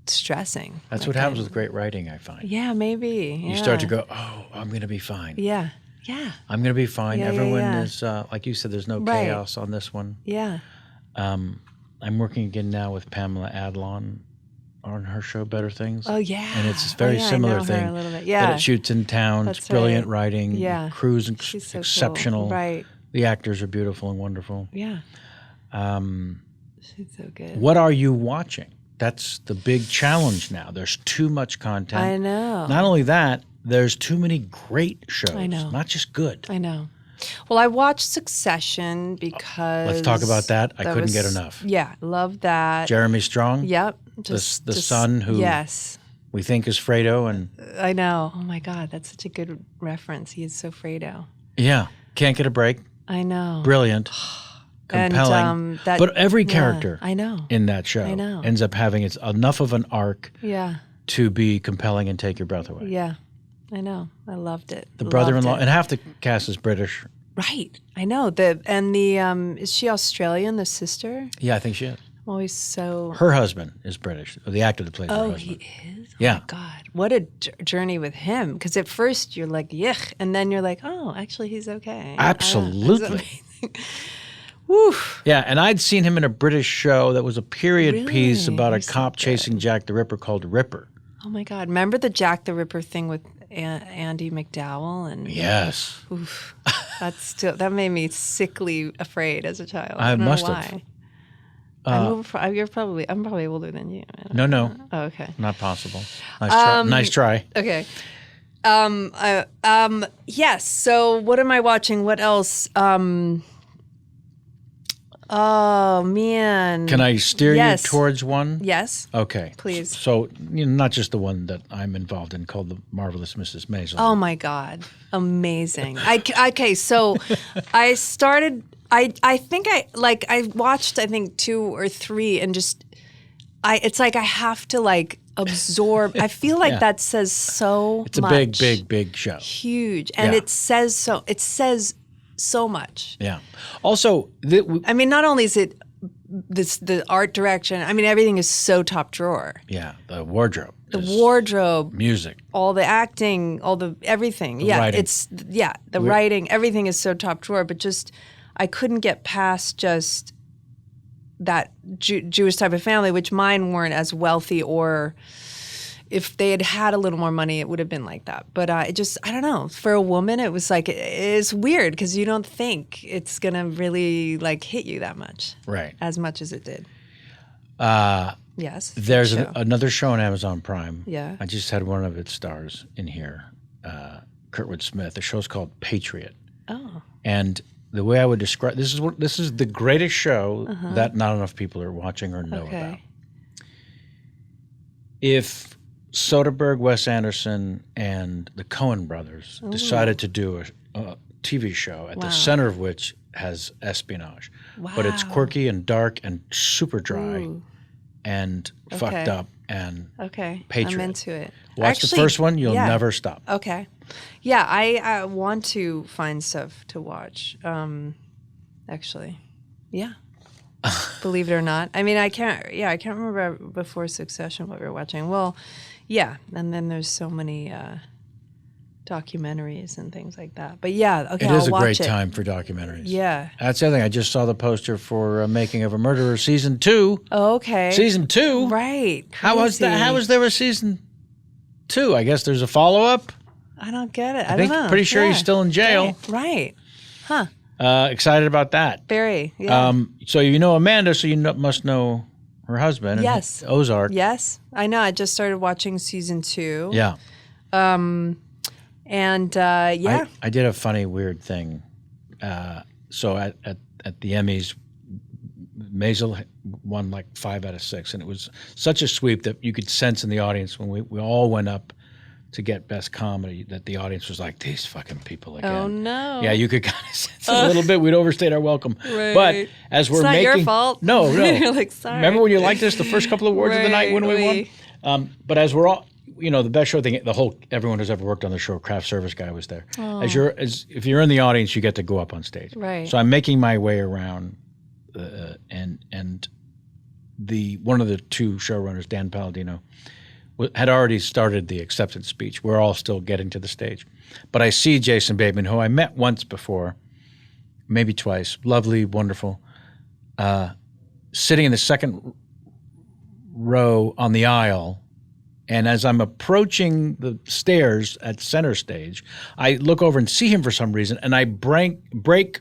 stressing. That's what happens with great writing, I find. Yeah, maybe. You start to go, oh, I'm going to be fine. Yeah. I'm going to be fine. Yeah, Everyone yeah. is, like you said, there's no Right. chaos on this one. Yeah. I'm working again now with Pamela Adlon on her show, Better Things. Oh yeah. And it's a very similar I know thing. her a little bit. That Yeah. it shoots in town. That's It's brilliant right. writing. Yeah. The crew's She's so cool. exceptional. Right. The actors are beautiful and wonderful. Yeah. She's so good. What are you watching? That's the big challenge now. There's too much content. I know. Not only that, there's too many great shows. I know. Not just good. I know. Well, I watched Succession because Let's talk about that. I couldn't get was- enough. Yeah, love that. Jeremy Strong, Yep. the son who Yes. we think is Fredo, and I know. Oh my God, that's such a good reference. He is so Fredo. yeah, can't get a break. I know. Brilliant, compelling. And, but every character I know. in that show I know. ends up having enough of an arc Yeah. to be compelling and take your breath away. Yeah. I know. I loved it. The brother-in-law, Loved it. and half the cast is British. Right. I know. Is she Australian, the sister? Yeah, I think she is. Oh, he's so. Her husband is British, or the actor that plays her Oh, husband. he is? Oh, Yeah. my God. What a journey with him. Because at first you're like, yuck. And then you're like, oh, actually, he's okay. Absolutely. Woo. Yeah, and I'd seen him in a British show that was a period piece Really? about a He's so cop chasing Jack the Ripper called Ripper. Oh, my God. Remember the Jack the Ripper thing with Andy McDowell? And Yes. oof, that made me sickly afraid as a child. I don't know must why. have. I'm probably older than you. I don't No, know. no, Oh, okay. not possible. Nice try. Okay. Yes. So what am I watching? What else? Oh man. Can I steer Yes. you towards one? Yes. Okay. Please. So, not just the one that I'm involved in called The Marvelous Mrs. Maisel. Oh my God. Amazing. Okay. So I started. I think I watched 2 or 3 and just it's like I have to absorb. I feel like Yeah. that says so It's a much. big show. Huge. And Yeah. it says so much. Yeah. Also, I mean, not only is it the art direction, I mean, everything is so top drawer. yeah, the wardrobe. The is wardrobe, music. all the acting, all the everything. writing. The writing, everything is so top drawer, but just I couldn't get past just that Jewish type of family, which mine weren't as wealthy, or if they had had a little more money, it would have been like that. But I don't know. For a woman, it was it's weird because you don't think it's going to really hit you that much. Right. As much as it did. Yes. There's show. another show on Amazon Prime. Yeah. I just had one of its stars in here, Kurtwood Smith. The show's called Patriot. Oh. And the way I would describe this is the greatest show that not enough people are watching or know about. If Soderbergh, Wes Anderson, and the Coen brothers decided to do a TV show at the center of which has espionage, but it's Wow. quirky and dark and super dry Ooh. and fucked up and Okay. Patriot. I'm into it. Watch the first one, you'll never stop. Okay. Yeah, I want to find stuff to watch. Actually, yeah. Believe it or not, I mean, I can't remember before Succession what we were watching. Well, yeah, and then there's so many documentaries and things like that. But yeah, okay, It is I'll a great watch it. time for documentaries. Yeah. That's the other thing. I just saw the poster for Making of a Murderer season 2. Oh, okay. Season 2? Right. How was that? Crazy. How was there a season 2? I guess there's a follow-up. I don't get it. I I think don't know. pretty sure he's still in jail. Right. Huh. Excited about that. Very. Yeah. So you know Amanda, so you must know her husband. Yes. Ozark. Yes, I know. I just started watching season 2. Yeah. And yeah. I did a funny, weird thing. So at the Emmys, Maisel won 5 out of 6, and it was such a sweep that you could sense in the audience when we all went up to get Best Comedy that the audience was like, these fucking people again. Oh no. Yeah, you could kind of sense it a little bit. We'd overstayed our welcome. Right. But as we're It's not making... your fault. No. You're like, sorry. Remember when you liked us the first couple of awards of the night when we won? But as we're all... the best show thing, everyone who's ever worked on the show, craft service guy was there. If you're in the audience, you get to go up on stage. Right. So I'm making my way around, and one of the 2 showrunners, Dan Palladino, had already started the acceptance speech. We're all still getting to the stage. But I see Jason Bateman, who I met once before, maybe twice, lovely, wonderful, sitting in the second row on the aisle. And as I'm approaching the stairs at center stage, I look over and see him for some reason, and I break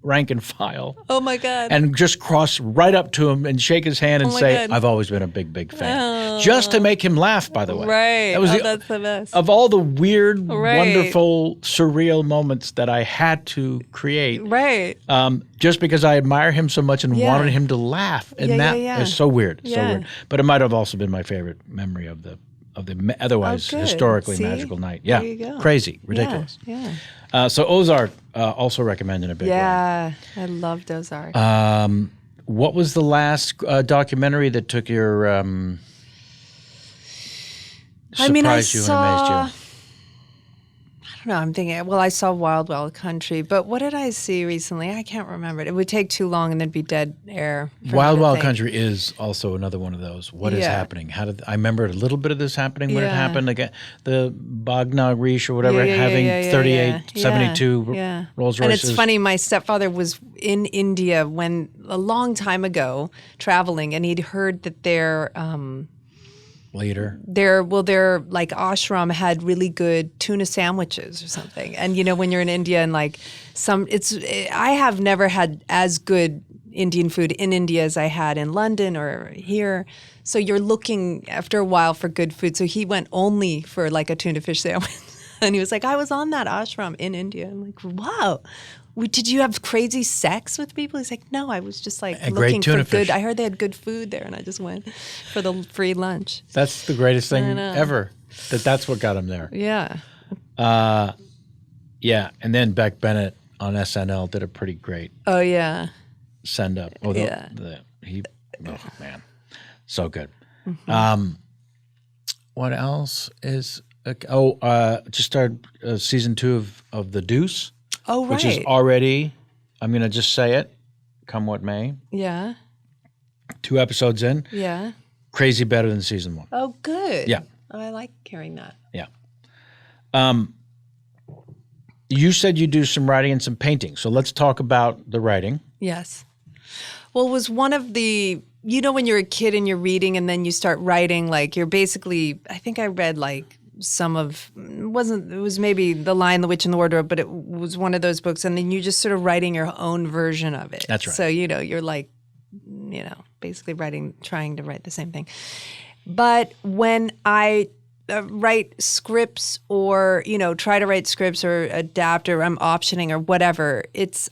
rank and file. Oh my God. And just cross right up to him and shake his hand and my say, God. I've always been a big fan. Just to make him laugh, by the way. Right. That was That's the best. Of all the weird, Right. wonderful, surreal moments that I had to create, Right. just because I admire him so much and Yeah. wanted him to laugh. And Yeah, that yeah. is so weird. So Yeah. weird. But it might have also been my favorite memory of the otherwise good. historically See? magical night. Yeah. There you go. Crazy. Ridiculous. Yeah. So Ozark, also recommend in a big way. Yeah. I loved Ozark. What was the last documentary that took your surprised you and amazed you? I don't know. I'm thinking, well, I saw Wild Wild Country, but what did I see recently? I can't remember it. It would take too long and there'd be dead air. for me Wild to Wild think. Country is also another one of those. What is Yeah. happening? I remember a little bit of this happening when it Yeah. happened. Like the Bognor Reach or whatever, Yeah, having 38, yeah. 72 Yeah. Rolls And Royces. it's funny, my stepfather was in India when a long time ago traveling, and he'd heard that their Later. their like ashram had really good tuna sandwiches or something. And when you're in India and like I have never had as good Indian food in India as I had in London or here. So you're looking after a while for good food. So he went only for like a tuna fish sandwich. And he was like, I was on that ashram in India. I'm like, wow. Did you have crazy sex with people? He's like, no, I was just like A great looking for tuna good. fish. I heard they had good food there, and I just went for the free lunch. That's the greatest thing know. ever. That's what got him there. Yeah. Yeah. And then Beck Bennett on SNL did a pretty great Oh yeah. send up. Oh, Yeah. oh man, so good. Mm-hmm. What else is? Just started season 2 of The Deuce, Oh right. which is already. I'm gonna just say it, come what may. Yeah. 2 episodes in, Yeah. crazy better than season 1. Oh good. Yeah. Oh, I like hearing that. Yeah. You said you do some writing and some painting, so let's talk about the writing. Yes. Well, it was one of the when you're a kid and you're reading and then you start writing, like you're basically, I think I read like it was maybe The Lion, the Witch, and the Wardrobe, but it was one of those books. And then you just sort of writing your own version of it. That's right. So, you're like, basically trying to write the same thing. But when I write scripts or, try to write scripts or adapt or I'm optioning or whatever,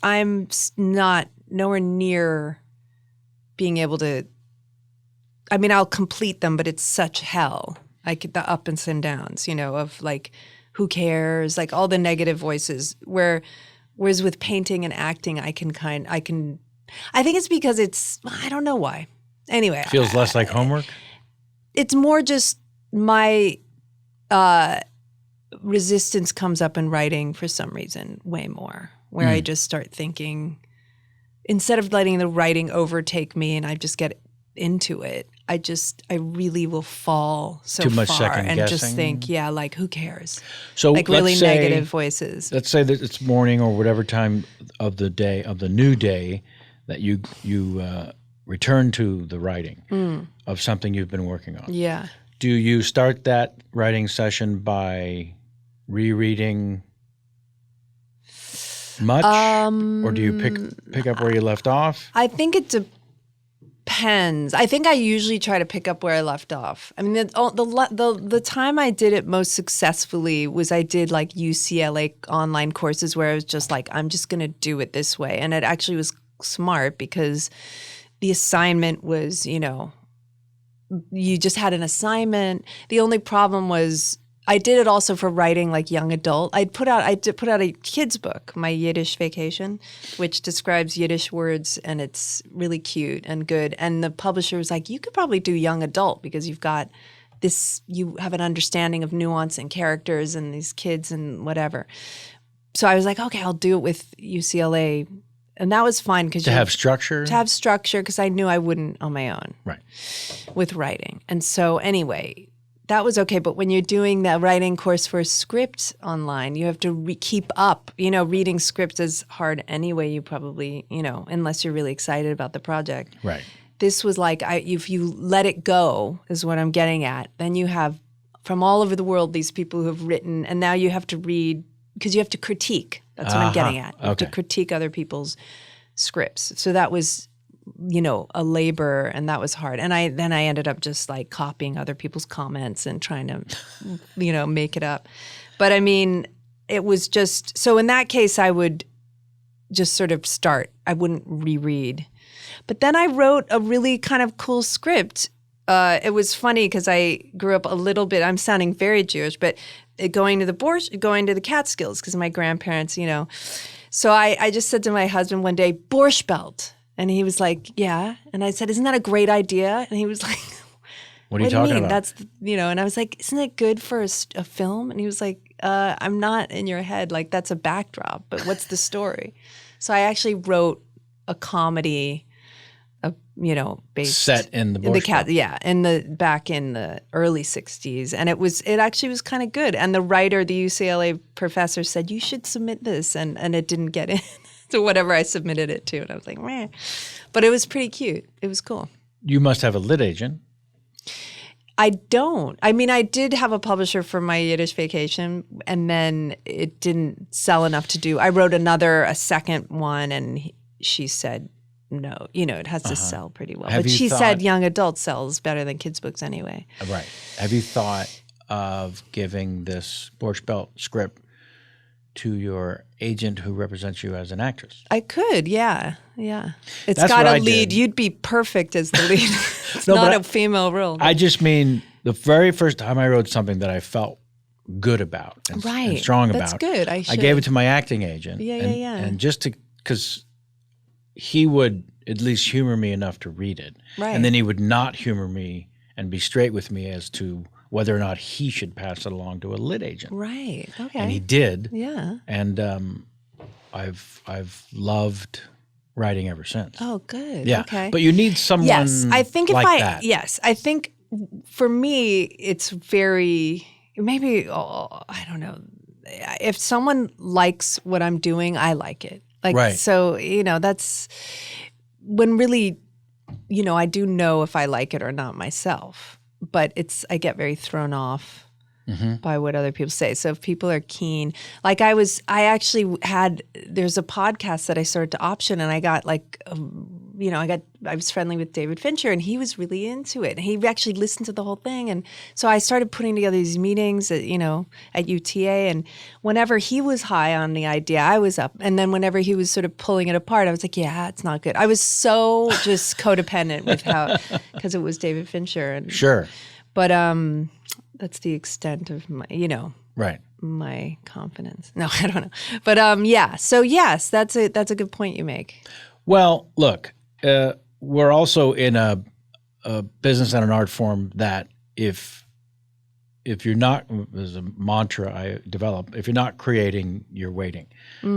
I'm not nowhere near being able to, I'll complete them, but it's such hell. Like the ups and downs, of like, who cares? Like all the negative voices. Whereas with painting and acting, I think it's because I don't know why. Anyway. Feels less like homework? It's more just my resistance comes up in writing for some reason way more, where I just start thinking, instead of letting the writing overtake me and I just get into it, I really will fall so Too much far second and just guessing? think, like who cares? So Like really let's say- negative voices. Let's say that it's morning or whatever time of the day, of the new day, that you return to the writing of something you've been working on. Yeah. Do you start that writing session by rereading much, or do you pick up where you left off? I think it depends. I think I usually try to pick up where I left off. I mean, the time I did it most successfully was I did like UCLA online courses where I was just like, I'm just going to do it this way. And it actually was smart because the assignment was, you just had an assignment. The only problem was I did it also for writing like young adult. I put out a kid's book, My Yiddish Vacation, which describes Yiddish words, and it's really cute and good. And the publisher was like, you could probably do young adult because you've got this, you have an understanding of nuance and characters and these kids and whatever. So I was like, okay, I'll do it with UCLA. And that was fine because To have structure? to have structure, because I knew I wouldn't on my own Right. with writing. And so anyway, that was okay. But when you're doing that writing course for a script online, you have to keep up. Reading scripts is hard anyway. You probably, unless you're really excited about the project. Right. This was like, if you let it go, is what I'm getting at, then you have from all over the world these people who have written, and now you have to read, because you have to critique. That's what I'm getting at. You have to Okay. critique other people's scripts. So that was, a labor, and that was hard. And I ended up just like copying other people's comments and trying to, make it up. But I mean, it was just, so in that case, I would just sort of start. I wouldn't reread. But then I wrote a really kind of cool script. It was funny because I grew up a little bit, I'm sounding very Jewish, but going to the Catskills because of my grandparents, So I just said to my husband one day, Borscht Belt. And he was like, yeah. And I said, isn't that a great idea? And he was like, What are you do you talking mean? about? That's, and I was like, isn't it good for a film? And he was like, I'm not in your head. Like, that's a backdrop, but what's the story? So I actually wrote a comedy, based Set in the Borscht Belt. back in the early 60s. And it actually was kind of good. And the writer, the UCLA professor, said, you should submit this. And it didn't get in to whatever I submitted it to. And I was like, meh. But it was pretty cute. It was cool. You must have a lit agent. I don't. I mean, I did have a publisher for my Yiddish vacation, and then it didn't sell enough to do. I wrote a second one, and she said, no, it has to sell pretty well. But she said young adult sells better than kids' books anyway. Right. Have you thought of giving this Borscht Belt script to your agent who represents you as an actress? I could, yeah. It's That's got what a I lead. did. You'd be perfect as the lead. It's No, not but a female role. I just mean the very first time I wrote something that I felt good about and strong about. That's good. I gave it to my acting agent. Yeah. And just because he would at least humor me enough to read it. Right. And then he would not humor me and be straight with me as to whether or not he should pass it along to a lit agent. Right. Okay. And he did. Yeah. And I've loved writing ever since. Oh, good. Yeah. Okay. But you need someone I think that. Yes. I think for me, it's very, maybe, I don't know. If someone likes what I'm doing, I like it. Like, Right. So, that's when really, I do know if I like it or not myself, but I get very thrown off by what other people say. So if people are keen, like there's a podcast that I started to option, and I got I was friendly with David Fincher, and he was really into it. And he actually listened to the whole thing. And so I started putting together these meetings at UTA. And whenever he was high on the idea, I was up. And then whenever he was sort of pulling it apart, I was like, yeah, it's not good. I was so just codependent with because it was David Fincher. And, Sure. But that's the extent of my, Right. my confidence. No, I don't know. But yeah. So yes, that's a good point you make. Well, look, we're also in a business and an art form that if you're not, there's a mantra I develop, if you're not creating, you're waiting.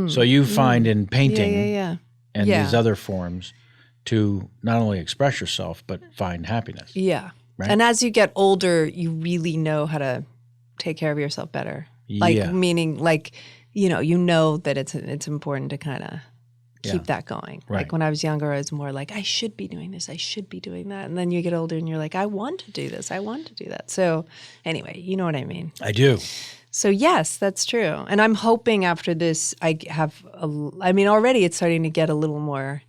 So you find in painting and these other forms to not only express yourself, but find happiness. Yeah. Right? And as you get older, you really know how to take care of yourself better. Like, meaning like, you know that it's important to kind of keep that going. Right. Like when I was younger, I was more like, I should be doing this. I should be doing that. And then you get older and you're like, I want to do this. I want to do that. So anyway, you know what I mean? I do. So yes, that's true. And I'm hoping after this, already it's starting to get a little more,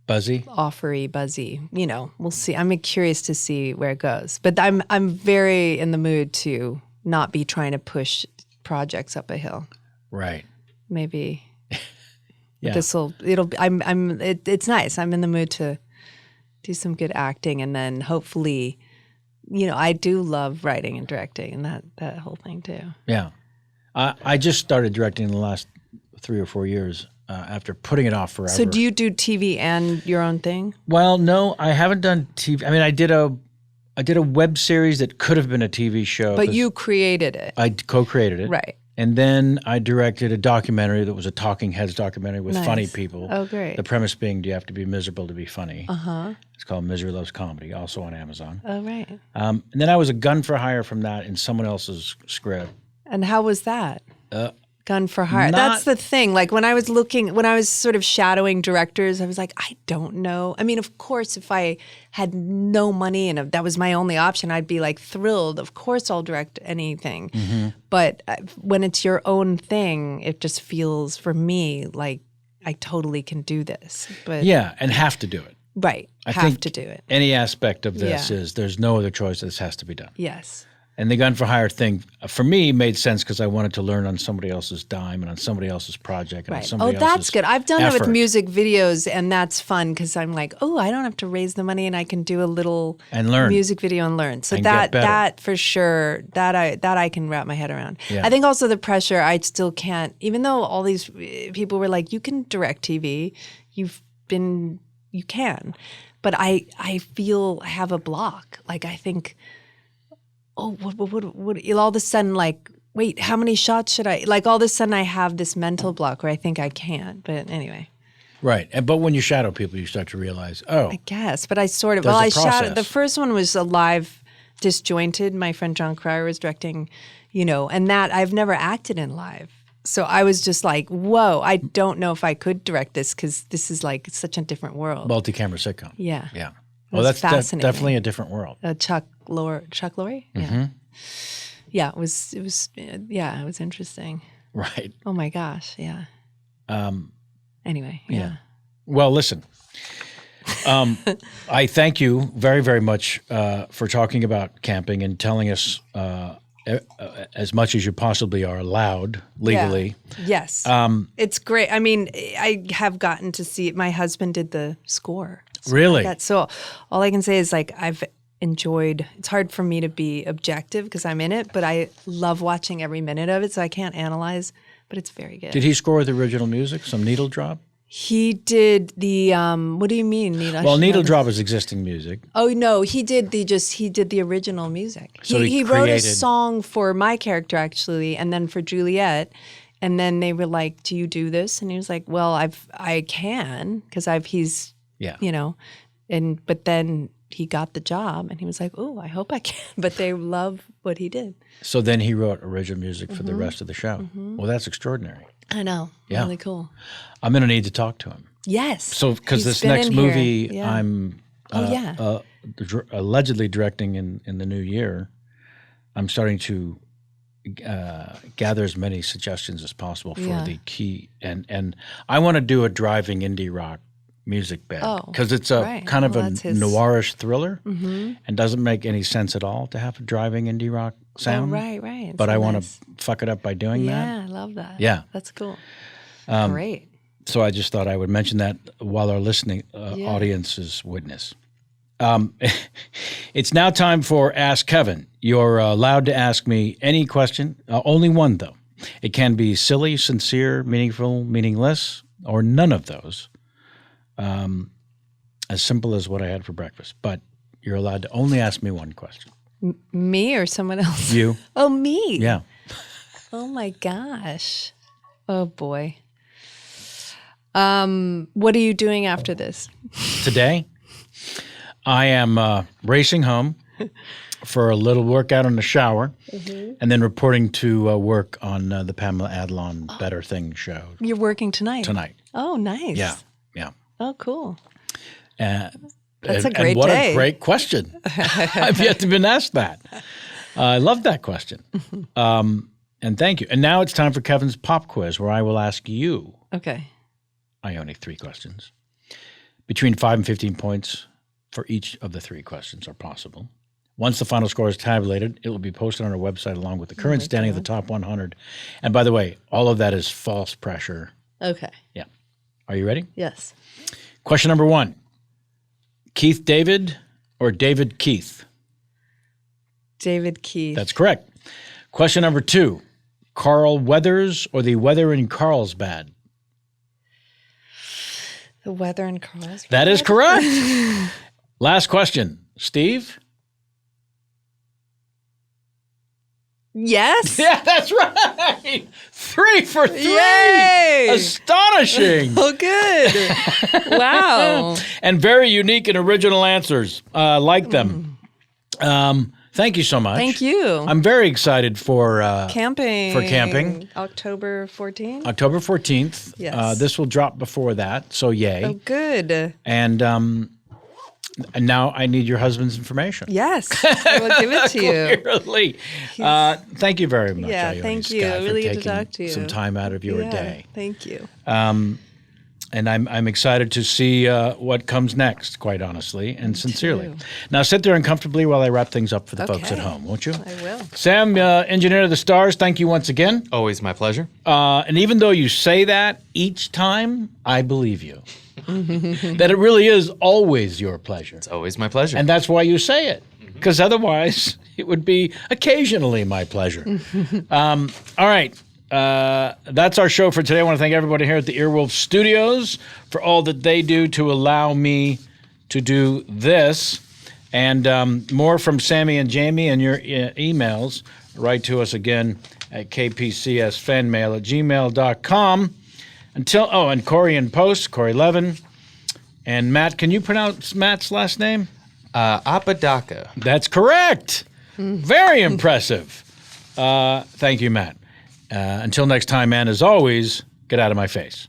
Buzzy? offery, buzzy. We'll see. I'm curious to see where it goes. But I'm very in the mood to not be trying to push projects up a hill. Right. Maybe Yeah. it's nice. I'm in the mood to do some good acting, and then hopefully, I do love writing and directing and that whole thing too. Yeah. I just started directing in the last 3 or 4 years after putting it off forever. So do you do TV and your own thing? Well, no, I haven't done TV. I mean, I did a web series that could have been a TV show. But you created it. I co-created it. Right. And then I directed a documentary that was a talking heads documentary with Nice. funny people. Oh, great. The premise being, do you have to be miserable to be funny? Uh-huh. It's called Misery Loves Comedy, also on Amazon. Oh, right. And then I was a gun for hire from that in someone else's script. And how was that? Gun for hire. Not- That's the thing. Like when I was sort of shadowing directors, I was like, I don't know. I mean, of course, if I had no money and if that was my only option, I'd be like thrilled. Of course, I'll direct anything. Mm-hmm. But when it's your own thing, it just feels for me like I totally can do this. But Yeah, and have to do it. right, I have think to do it. Any aspect of this Yeah. is there's no other choice. This has to be done. Yes. And the gun for hire thing, for me, made sense because I wanted to learn on somebody else's dime and on somebody else's project and on Right. somebody Oh, else's that's good. I've done it with effort. music videos, and that's fun because I'm like, oh, I don't have to raise the money, and I can do a little And learn. music video and learn. So And get better. that for sure, that I can wrap my head around. Yeah. I think also the pressure, I still can't. Even though all these people were like, you can direct TV, you can, but I feel I have a block. Like I think oh, what, all of a sudden, like, wait, how many shots should I, like, all of a sudden I have this mental block where I think I can't. But anyway. Right. But when you shadow people, you start to realize, I guess. But I sort of, there's well, a I shadowed, process. the first one was a live disjointed. My friend John Cryer was directing, you know, and that I've never acted in live. So I was just like, whoa, I don't know if I could direct this because this is like such a different world. multi-camera sitcom. Yeah. Yeah. It Well, was that's fascinating. definitely a different world. Chuck Lorre? Yeah. Yeah, it was interesting. Right. Oh my gosh, yeah. Anyway, yeah. Well, listen, I thank you very, very much for talking about camping and telling us as much as you possibly are allowed legally. Yeah. Yes. It's great. I mean, I have gotten to see it. My husband did the score. Really? So all I can say is like I've enjoyed, it's hard for me to be objective because I'm in it, but I love watching every minute of it, so I can't analyze, but it's very good. Did he score the original music, some needle drop? He did the, what do you mean? Well, needle drop is existing music. Oh no, he did the original music. So he wrote a created- song for my character actually, and then for Juliet, and then they were like, "Do you do this?" And he was like, "Well, I can because he's Yeah. you know," but then he got the job, and he was like, "Oh, I hope I can." But they love what he did. So then he wrote original music for the rest of the show. Well, that's extraordinary. I know, Yeah. really cool. I'm going to need to talk to him. Yes. So, because He's this been next in here. movie Yeah. I'm allegedly directing in the new year, I'm starting to gather as many suggestions as possible for Yeah. the key. And I want to do a driving indie rock music bed Oh, because it's a right. kind of Well, a that's his- noirish thriller and doesn't make any sense at all to have a driving indie rock sound. Oh, right. But So I want nice. to fuck it up by doing that. Yeah, I love that. Yeah. That's cool. Um, Great. So I just thought I would mention that while our listening audience is witness. It's now time for Ask Kevin. You're allowed to ask me any question, only one though. It can be silly, sincere, meaningful, meaningless, or none of those. As simple as what I had for breakfast. But you're allowed to only ask me one question. Me or someone else? You? Oh, me? Yeah. Oh my gosh. Oh boy. What are you doing after this? Today, I am racing home for a little workout in the shower and then reporting to work on the Pamela Adlon Better Things show You're working tonight. tonight. Oh, nice. Yeah. Oh, cool. That's a great what day. a great question. I've yet to been asked that. I love that question. And thank you. And now it's time for Kevin's pop quiz where I will ask you, Okay. Ione, 3 questions. Between 5 and 15 points for each of the 3 questions are possible. Once the final score is tabulated, it will be posted on our website along with the current standing of the top 100. And by the way, all of that is false pressure. Okay. Yeah. Are you ready? Yes. Question number 1. Keith David or David Keith? David Keith. That's correct. Question number 2. Carl Weathers or the weather in Carlsbad? The weather in Carlsbad. That is correct. Last question. Steve? Yes. Yeah, that's right. 3 for 3. Yay! Astonishing. Oh, good. Wow. And very unique and original answers. Like them. Thank you so much. Thank you. I'm very excited for Camping. For camping. October 14th. October 14th. Yes. This will drop before that, so yay. Oh, good. And now I need your husband's information. Yes. I will give it to you. Clearly. Thank you very much. Yeah, Ione thank Skye, you. for Really good to taking talk to you. some time out of your Yeah, day. Thank you. And I'm excited to see what comes next, quite honestly and sincerely. too. Now sit there uncomfortably while I wrap things up for the folks at Okay. home, won't you? I will. Sam, engineer of the stars, thank you once again. Always my pleasure. And even though you say that each time, I believe you. That it really is always your pleasure. It's always my pleasure. And that's why you say it, because otherwise it would be occasionally my pleasure. All right. That's our show for today. I want to thank everybody here at the Earwolf Studios for all that they do to allow me to do this. And more from Sammy and Jamie and your emails. Write to us again at kpcsfanmail@gmail.com. And Corey in Post, Corey Levin. And Matt, can you pronounce Matt's last name? Apodaca. That's correct. Very impressive. Thank you, Matt. Until next time, and as always, get out of my face.